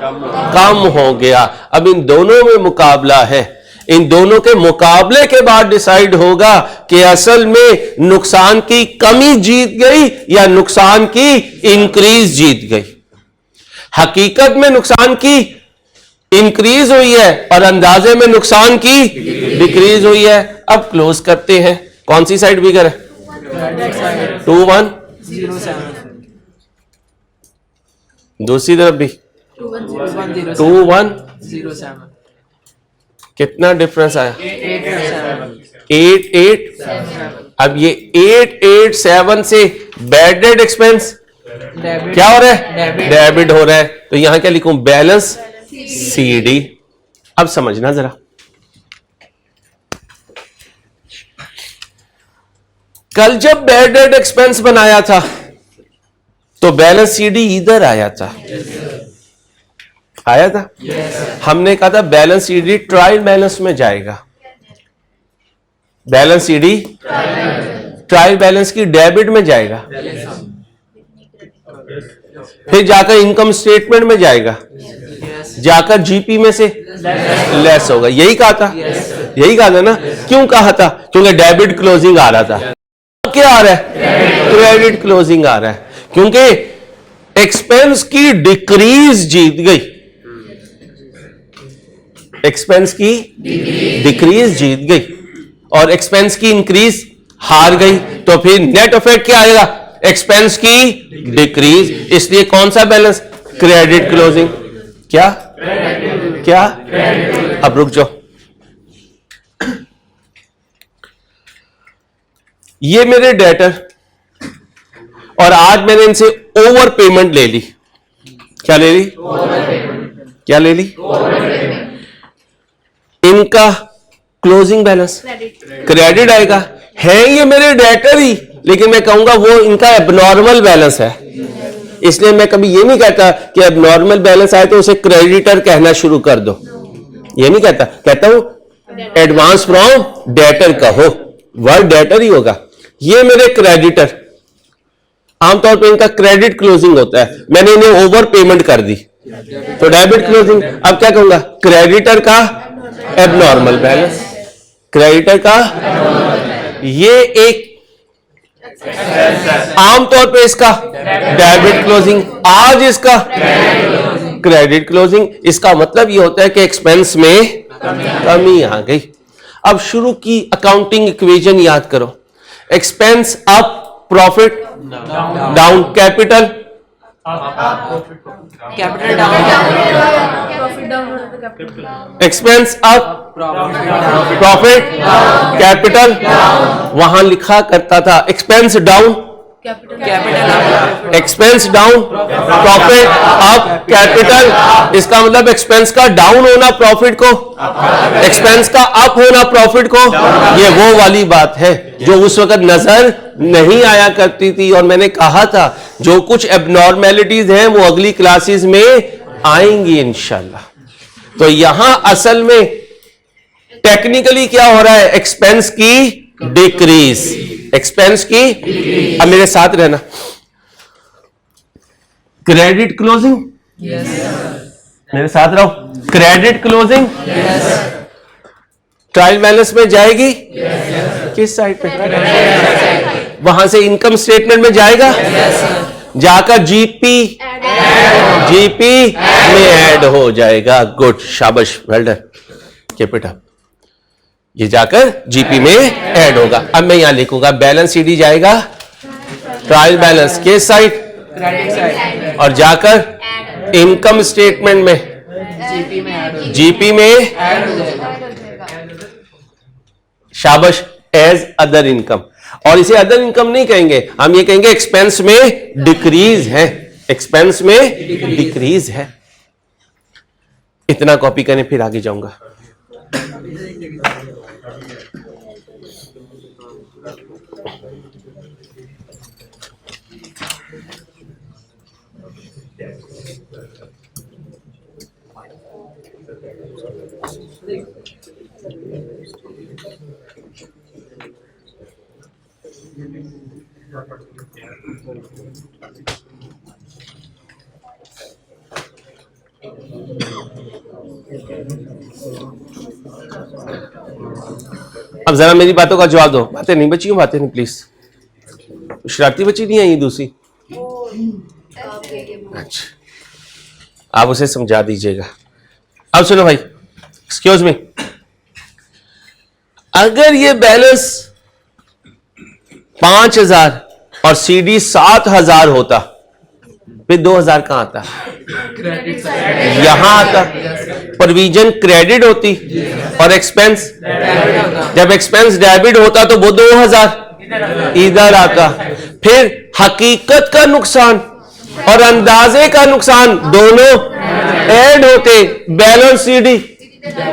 कम हो गया। अब इन दोनों में मुकाबला है, इन दोनों के मुकाबले के बाद डिसाइड होगा कि असल में नुकसान की कमी जीत गई या नुकसान की इंक्रीज जीत गई। हकीकत में नुकसान की इंक्रीज हुई है और अंदाजे में नुकसान की डिक्रीज हुई है। अब क्लोज करते हैं, कौन सी साइड बिगर है? 2107। दूसरी तरफ भी 2107। कितना डिफरेंस आया? 887। अब ये 887 से बैड डेट एक्सपेंस क्या हो रहा है? डेबिट हो रहा है। तो यहां क्या लिखूं? Balance CD। अब समझना जरा, कल जब बैड डेट एक्सपेंस बनाया था तो बैलेंस CD इधर आया था, आया था। हमने कहा था बैलेंस CD ट्रायल बैलेंस में जाएगा। बैलेंस CD ट्रायल बैलेंस की डेबिट में जाएगा, फिर जाकर इनकम स्टेटमेंट में जाएगा, जाकर जीपी में से लेस होगा। यही कहा था, यही कहा था ना? क्यों कहा था? क्योंकि डेबिट क्लोजिंग आ रहा था। क्या आ रहा है? क्रेडिट क्लोजिंग आ रहा है, क्योंकि एक्सपेंस की डिक्रीज जीत गई, एक्सपेंस की डिक्रीज जीत गई और एक्सपेंस की इंक्रीज हार गई। तो फिर नेट इफेक्ट क्या आएगा? एक्सपेंस की डिक्रीज। इसलिए कौन सा बैलेंस? Credit closing. क्या क्या? अब रुक जाओ, ये मेरे डेटर और आज मैंने इनसे ओवर पेमेंट ले ली। क्या ले ली? क्या ले ली? इनका क्लोजिंग बैलेंस क्रेडिट आएगा। है ये मेरे डेटर ही, लेकिन मैं कहूंगा वो इनका एबनॉर्मल बैलेंस है। इसलिए मैं कभी ये नहीं कहता कि एबनॉर्मल बैलेंस आए तो उसे क्रेडिटर कहना शुरू कर दो, ये नहीं कहता। कहता हूं एडवांस फ्रॉम डेटर कहो, वर्ड डेटर ही होगा। ये मेरे क्रेडिटर, आमतौर पे इनका क्रेडिट क्लोजिंग होता है, मैंने इन्हें ओवर पेमेंट कर दी तो डेबिट क्लोजिंग। अब क्या कहूंगा? क्रेडिटर का एबनॉर्मल बैलेंस, क्रेडिटर का। ये एक आमतौर पे इसका डेबिट क्लोजिंग, आज इसका क्रेडिट क्लोजिंग। इसका मतलब ये होता है कि एक्सपेंस में कमी आ गई। अब शुरू की अकाउंटिंग इक्वेशन याद करो। Expense up, profit down, capital expense up, profit capital. वहां लिखा करता था expense down, expense down, profit up, capital. इसका मतलब एक्सपेंस का डाउन होना प्रॉफिट को, एक्सपेंस का अप होना प्रॉफिट को। ये वो वाली बात है जो उस वक्त नजर नहीं आया करती थी। और मैंने कहा था जो कुछ एबनॉर्मेलिटीज हैं वो अगली क्लासेस में आएंगी इंशाल्लाह। तो यहां असल में टेक्निकली क्या हो रहा है? एक्सपेंस की डिक्रीज, एक्सपेंस की। अब मेरे साथ रहना, क्रेडिट क्लोजिंग, मेरे साथ रहो। क्रेडिट क्लोजिंग ट्रायल बैलेंस में जाएगी, किस साइड पे? वहां से इनकम स्टेटमेंट में जाएगा, जाकर जीपी में ऐड हो जाएगा। गुड, शाबाश, well done, keep it up. ये जाकर जीपी में ऐड होगा। अब मैं यहां लिखूंगा बैलेंस सीडी जाएगा ट्रायल बैलेंस के साइड, और जाकर इनकम स्टेटमेंट में जीपी में ऐड हो जाएगा। शाबाश, एज अदर इनकम। और इसे अदर इनकम नहीं कहेंगे, हम ये कहेंगे एक्सपेंस में डिक्रीज है, एक्सपेंस में डिक्रीज है। इतना कॉपी करने फिर आगे जाऊंगा। अब जरा मेरी बातों का जवाब दो। बातें नहीं बची हूँ, बातें नहीं प्लीज। शरारती बची नहीं है ये दूसरी? अच्छा, आप उसे समझा दीजिएगा। अब सुनो भाई, एक्सक्यूज मी, अगर ये बैलेंस 5000 और सीडी 7000 होता, फिर 2000 कहां आता? यहां आता। प्रोविजन क्रेडिट होती और एक्सपेंस, जब एक्सपेंस डेबिट होता तो वो 2000 इधर आता। फिर हकीकत का नुकसान और अंदाजे का नुकसान दोनों ऐड होते, बैलेंस सीडी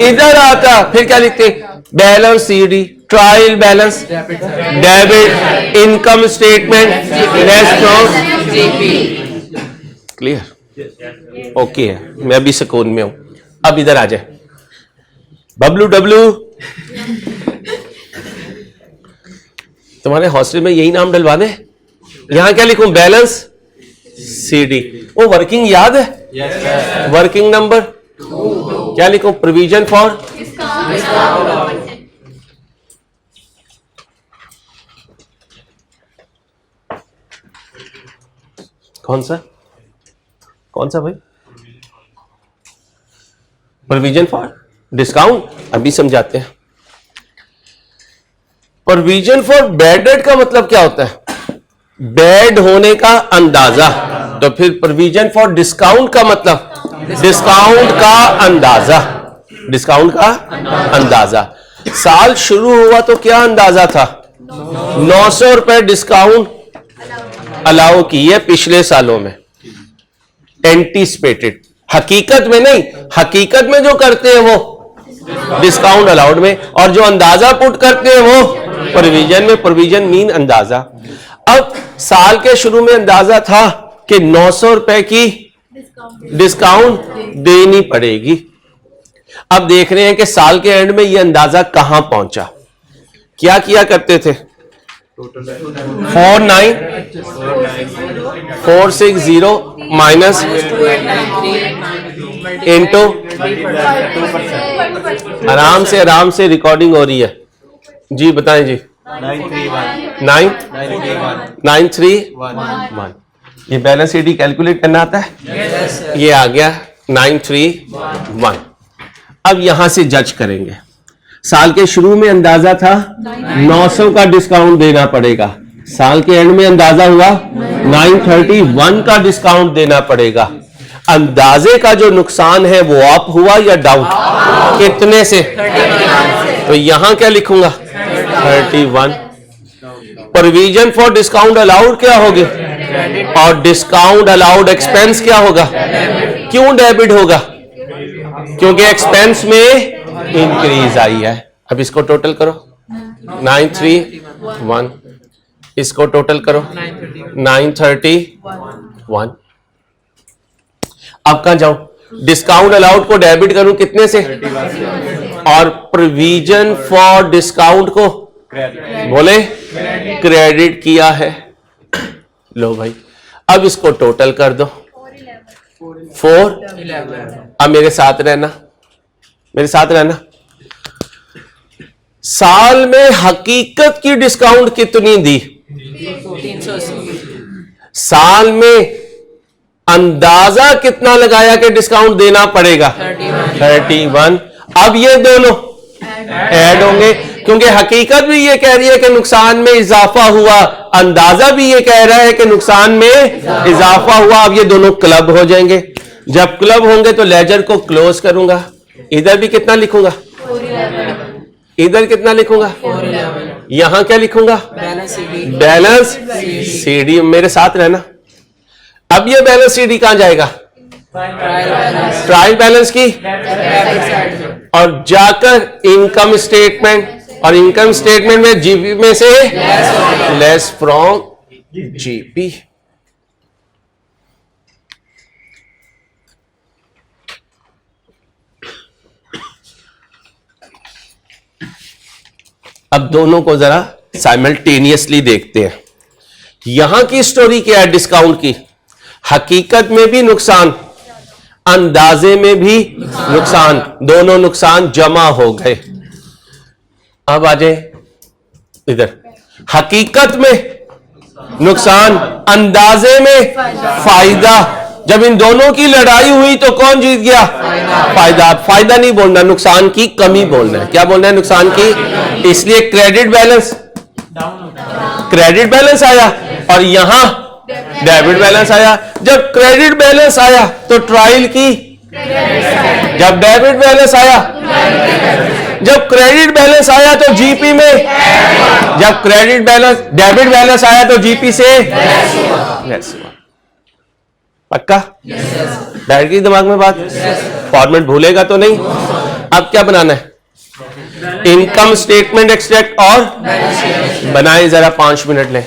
इधर आता। फिर क्या लिखते? Balance CD, trial balance debit, income statement less from GP. Clear? Okay है, मैं अभी सुकून में हूं। अब इधर आ जाए बबलू डब्लू, तुम्हारे हॉस्टल में यही नाम डलवा दे। यहां क्या लिखूं? Balance CD. वो वर्किंग याद है? वर्किंग नंबर क्या लिखूं? प्रोविजन फॉर कौन सा भाई? Provision for discount. अभी समझाते हैं। प्रोविजन फॉर बैड डेट का मतलब क्या होता है? बैड होने का अंदाजा। तो फिर प्रोविजन फॉर डिस्काउंट का मतलब डिस्काउंट का अंदाजा। डिस्काउंट का अंदाजा। साल शुरू हुआ तो क्या अंदाजा था? 900 रुपए डिस्काउंट अलाउ किए पिछले सालों में, एंटीसिपेटेड। हकीकत में नहीं, हकीकत में जो करते हैं वो डिस्काउंट अलाउड में, और जो अंदाजा पुट करते हैं वो प्रोविजन में। प्रोविजन मीन अंदाजा। अब साल के शुरू में अंदाजा था कि 900 रुपए की डिस्काउंट देनी पड़ेगी। अब देख रहे हैं कि साल के एंड में ये अंदाजा कहां पहुंचा। क्या किया करते थे? 49460 माइनस इंटू, आराम से रिकॉर्डिंग हो रही है जी, बताएं जी। 931। ये बैलेंस सीडी कैलकुलेट करना आता है? ये आ गया 931। अब यहां से जज करेंगे। साल के शुरू में अंदाजा था 900 का डिस्काउंट देना पड़ेगा, साल के एंड में अंदाजा हुआ 931 का डिस्काउंट देना पड़ेगा। अंदाजे का जो नुकसान है वो अप हुआ या डाउन? कितने से? तो यहां क्या लिखूंगा? 31। प्रोविजन फॉर डिस्काउंट अलाउड क्या होगी? और डिस्काउंट अलाउड एक्सपेंस क्या होगा? क्यों डेबिट होगा? क्योंकि एक्सपेंस में इंक्रीज आई है। अब इसको टोटल करो, 931। इसको टोटल करो, 931। अब कहां जाऊं? डिस्काउंट अलाउड को डेबिट करूं कितने से? और प्रोविजन फॉर डिस्काउंट को बोले क्रेडिट किया है। लो भाई, अब इसको टोटल कर दो, 411। अब मेरे साथ रहना, साल में हकीकत की डिस्काउंट कितनी दी? 380। साल में अंदाजा कितना लगाया कि डिस्काउंट देना पड़ेगा? 31। अब ये दोनों ऐड होंगे, क्योंकि हकीकत भी ये कह रही है कि नुकसान में इजाफा हुआ, अंदाजा भी ये कह रहा है कि नुकसान में इजाफा हुआ। अब ये दोनों क्लब हो जाएंगे। जब क्लब होंगे तो लेजर को क्लोज करूंगा। इधर भी कितना लिखूंगा? इधर कितना लिखूंगा? यहां क्या लिखूंगा? Balance CD. मेरे साथ रहना। अब ये बैलेंस सीडी कहां जाएगा? ट्रायल बैलेंस की, और जाकर इनकम स्टेटमेंट, और इनकम स्टेटमेंट में जीपी में से लेस फ्रॉम जीपी। अब दोनों को जरा साइमल्टेनियसली देखते हैं। यहां की स्टोरी क्या है डिस्काउंट की? हकीकत में भी नुकसान, अंदाजे में भी नुकसान, दोनों नुकसान जमा हो गए। अब आ जाए इधर, हकीकत में नुकसान, अंदाजे में फायदा। जब इन दोनों की लड़ाई हुई तो कौन जीत गया? फायदा। फायदा नहीं बोलना, नुकसान की कमी बोलना है। क्या बोलना है? नुकसान की। इसलिए क्रेडिट बैलेंस आया और यहां डेबिट बैलेंस आया। जब क्रेडिट बैलेंस आया तो ट्रायल की, जब डेबिट बैलेंस आया, जब क्रेडिट बैलेंस आया तो जीपी में, जब डेबिट बैलेंस आया तो जीपी से लेस हुआ। पक्का? बैठ गई दिमाग में बात? फॉर्मेट भूलेगा तो नहीं। अब क्या बनाना है? इनकम स्टेटमेंट एक्सट्रैक्ट और बनाए। जरा 5 मिनट लें।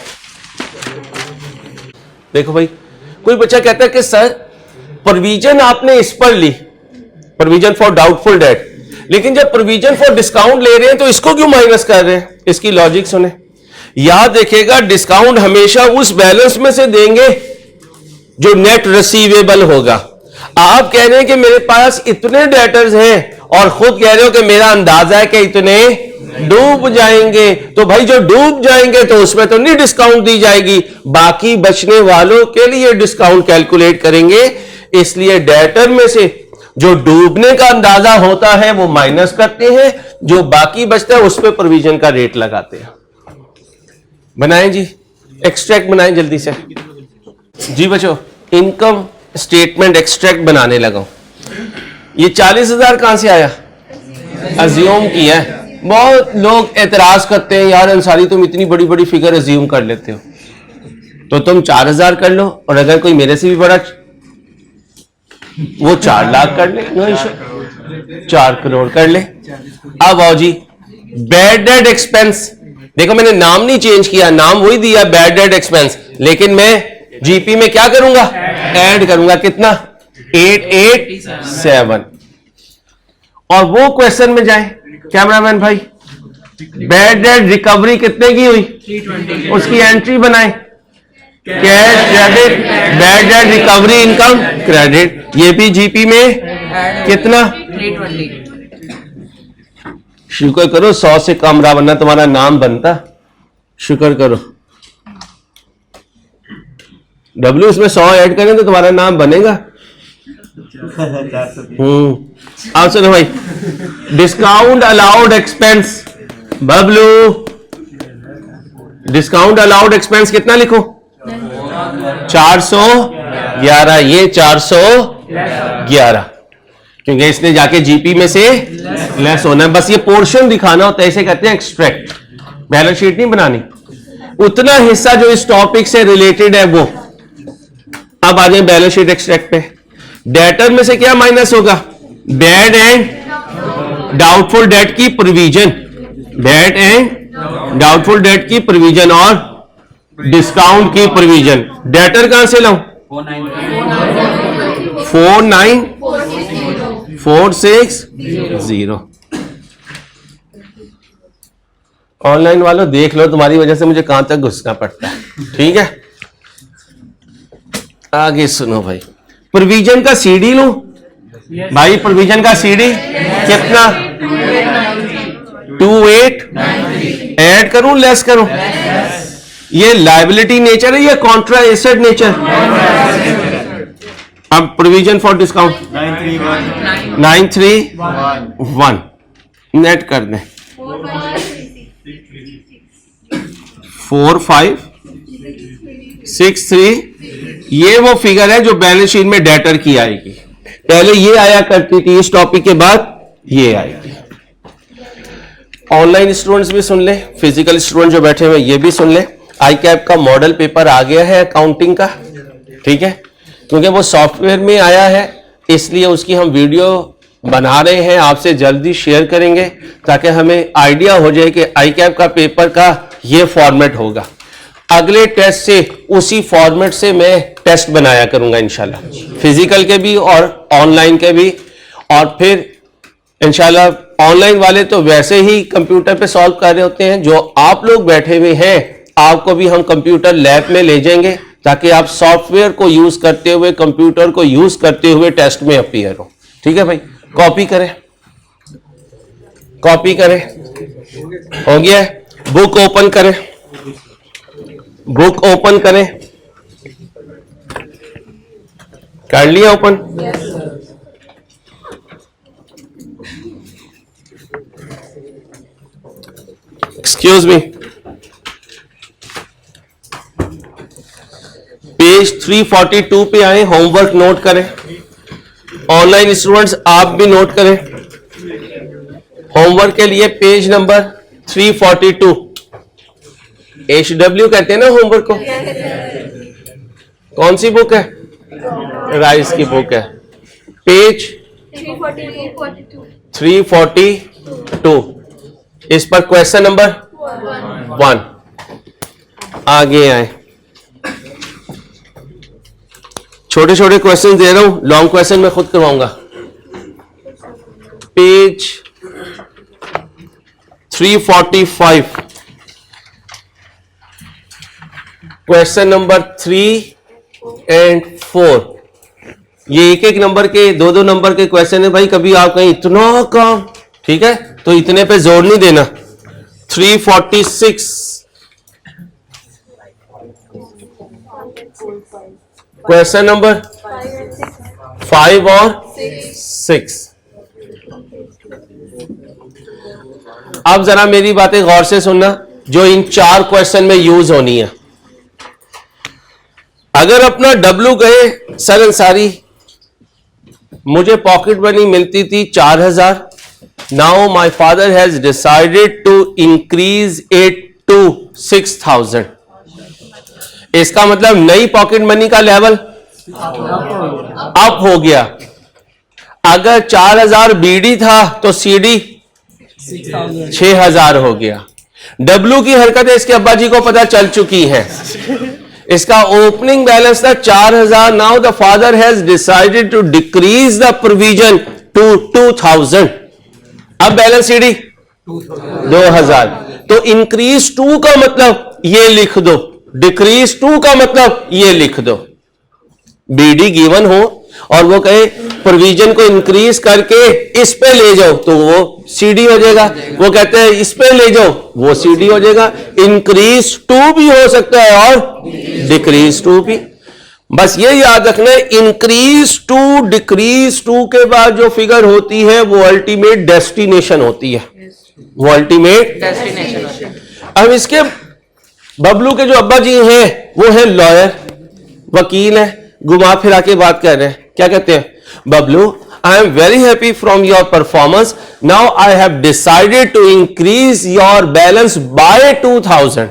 देखो भाई, कोई बच्चा कहता है कि सर प्रोविजन आपने इस पर ली, प्रोविजन फॉर डाउटफुल डेट, लेकिन जब प्रोविजन फॉर डिस्काउंट ले रहे हैं तो इसको क्यों माइनस कर रहे हैं? इसकी लॉजिक सुने। याद रखिएगा, डिस्काउंट हमेशा उस बैलेंस में से देंगे जो नेट रिसीवेबल होगा। आप कह रहे हैं कि मेरे पास इतने डेटर्स हैं और खुद कह रहे हो कि मेरा अंदाजा है कि इतने डूब जाएंगे, तो भाई जो डूब जाएंगे तो उसमें तो नहीं डिस्काउंट दी जाएगी, बाकी बचने वालों के लिए डिस्काउंट कैलकुलेट करेंगे। इसलिए डेटर में से जो डूबने का अंदाजा होता है वो माइनस करते हैं, जो बाकी बचता है उस पर प्रोविजन का रेट लगाते हैं। बनाएं जी, एक्सट्रैक्ट बनाएं जल्दी से जी बच्चों। इनकम स्टेटमेंट एक्सट्रैक्ट बनाने लगा। ये 40,000 कहां से आया? अज्यूम किया है। बहुत लोग एतराज करते हैं, यार अंसारी तुम इतनी बड़ी बड़ी फिगर अज्यूम कर लेते हो, तो तुम 4,000 कर लो, और अगर कोई मेरे से भी बड़ा वो 4 लाख कर ले, नो इशू, 4 करोड़ कर ले। अब आओ जी, बैड डेट एक्सपेंस। देखो मैंने नाम नहीं चेंज किया, नाम वही दिया बैड डेट एक्सपेंस, लेकिन मैं जीपी में क्या करूंगा? ऐड करूंगा। कितना? 887। और वो क्वेश्चन में जाए कैमरामैन भाई, बैड डेट रिकवरी कितने की हुई? 320। उसकी एंट्री बनाए, cash credit, bad debt recovery income credit. ये भी जीपी में कितना? 320। शुक्र करो 100 से कम रहा, वरना तुम्हारा नाम बनता। शुक्र करो। डब्ल्यू इसमें 100 ऐड करें तो तुम्हारा नाम बनेगा। आप सुनो भाई, discount allowed expense, Bablu discount allowed expense कितना लिखो? 411। ये 411 क्योंकि इसने जाके जीपी में से लेस होना है। बस ये पोर्शन दिखाना होता है, इसे कहते हैं एक्सट्रैक्ट। बैलेंस शीट नहीं बनानी, उतना हिस्सा जो इस टॉपिक से रिलेटेड है वो। अब आ जाए बैलेंस शीट एक्सट्रैक्ट पे। डेटर में से क्या माइनस होगा? बैड एंड डाउटफुल डेट की provision, bad and doubtful date की प्रोविजन और डिस्काउंट की प्रोविजन। डेटर कहां से लाऊं? 49460। ऑनलाइन वालों देख लो, तुम्हारी वजह से मुझे कहां तक घुसना पड़ता है। ठीक है, आगे सुनो भाई। प्रोविजन का सीडी लूं भाई? प्रोविजन का सीडी कितना? 28। ऐड करूं लेस करूं? ये लायबिलिटी नेचर है या कॉन्ट्रा एसेट नेचर? अब प्रोविजन फॉर डिस्काउंट 931 नेट कर दें। 4563। ये वो फिगर है जो बैलेंस शीट में डेटर की आएगी। पहले ये आया करती थी, इस टॉपिक के बाद ये आएगी। ऑनलाइन स्टूडेंट्स भी सुन ले, फिजिकल स्टूडेंट जो बैठे हुए ये भी सुन ले। आई कैप का मॉडल पेपर आ गया है अकाउंटिंग का, ठीक है, क्योंकि वो सॉफ्टवेयर में आया है इसलिए उसकी हम वीडियो बना रहे हैं, आपसे जल्दी शेयर करेंगे ताकि हमें आइडिया हो जाए कि आई कैप का पेपर का ये फॉर्मेट होगा। अगले टेस्ट से उसी फॉर्मेट से मैं टेस्ट बनाया करूंगा इंशाल्लाह, फिजिकल के भी और ऑनलाइन के भी। और फिर इंशाल्लाह ऑनलाइन वाले तो वैसे ही कंप्यूटर पे सॉल्व कर रहे होते हैं, जो आप लोग बैठे हुए हैं आपको भी हम कंप्यूटर लैब में ले जाएंगे ताकि आप सॉफ्टवेयर को यूज करते हुए, कंप्यूटर को यूज करते हुए टेस्ट में अपीयर हो। ठीक है भाई, कॉपी करें, कॉपी करें, हो गया है। बुक ओपन करें, बुक ओपन करें, कर लिया ओपन? एक्सक्यूज मी, पेज 342 पे आए, होमवर्क नोट करें। ऑनलाइन स्टूडेंट्स आप भी नोट करें होमवर्क के लिए पेज नंबर 342। HW कहते हैं ना होमवर्क को। कौन सी बुक है? राइस की बुक है। पेज 342। इस पर क्वेश्चन नंबर 1। आगे आए, छोटे छोटे क्वेश्चन दे रहा हूं, लॉन्ग क्वेश्चन मैं खुद करवाऊंगा। पेज 345, क्वेश्चन नंबर 3 और 4। ये एक एक नंबर के, दो दो नंबर के क्वेश्चन है भाई। कभी आप कहीं इतना काम, ठीक है, तो इतने पे जोर नहीं देना। 346, क्वेश्चन नंबर 5 और 6। अब जरा मेरी बातें गौर से सुनना, जो इन 4 क्वेश्चन में यूज होनी है। अगर अपना डब्लू गए सर अंसारी, मुझे पॉकेट मनी मिलती थी 4000, now my father has decided to increase it to 6000। इसका मतलब नई पॉकेट मनी का लेवल अप हो गया। अगर 4000 बीडी था तो सीडी 6000 हो गया। डब्लू की हरकतें इसके अब्बा जी को पता चल चुकी हैं। इसका ओपनिंग बैलेंस था 4000, now the father has decided to decrease the provision to 2000। अब बैलेंस सीडी 2000। तो इंक्रीज 2 का मतलब ये लिख दो, डिक्रीज 2 का मतलब ये लिख दो। बीडी गिवन हो और वो कहे प्रोविजन को इंक्रीज करके इस पे ले जाओ तो वो सीडी हो जाएगा। वो कहते हैं इस पे ले जाओ, वो सीडी हो जाएगा। इंक्रीज 2 भी हो सकता है और डिक्रीज 2 भी। बस ये याद रखना है, इंक्रीज 2 डिक्रीज 2 के बाद जो फिगर होती है वो अल्टीमेट डेस्टिनेशन होती है। वो अल्टीमेट डेस्टिनेशन होती है। अब इसके बबलू के जो अब्बा जी हैं वो है लॉयर, वकील है, घुमा फिरा के बात कर रहे हैं। क्या कहते हैं? Bablu, I am very happy from your performance, now I have decided to increase your balance by 2000।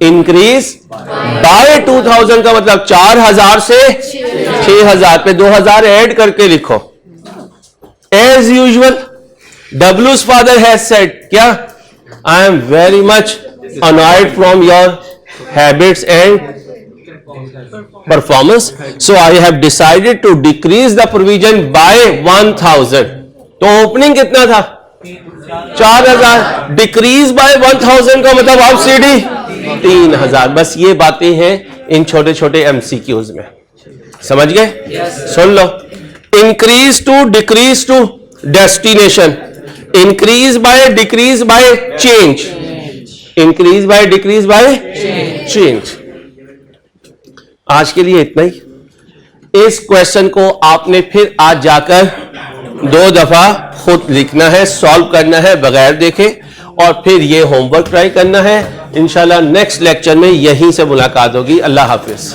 Increase by 2000 का मतलब 4000 से 6000 पे 2000 ऐड करके लिखो। एज यूजुअल डब्लूज फादर हैज सेड, क्या? I am very much annoyed from your habits and performance, so I have decided to decrease the provision by 1000। तो opening कितना था? 4000। डिक्रीज बाय 1000 का मतलब आप सीडी 3000। बस ये बातें हैं इन छोटे छोटे एमसीक्यूज में, समझ गए? सुन लो, increase to decrease to destination, increase by decrease by change, increase by decrease by change. आज के लिए इतना ही। इस क्वेश्चन को आपने फिर आज जाकर 2 दफा खुद लिखना है, सॉल्व करना है बगैर देखे, और फिर ये होमवर्क ट्राई करना है। इंशाल्लाह नेक्स्ट लेक्चर में यहीं से मुलाकात होगी। अल्लाह हाफिज।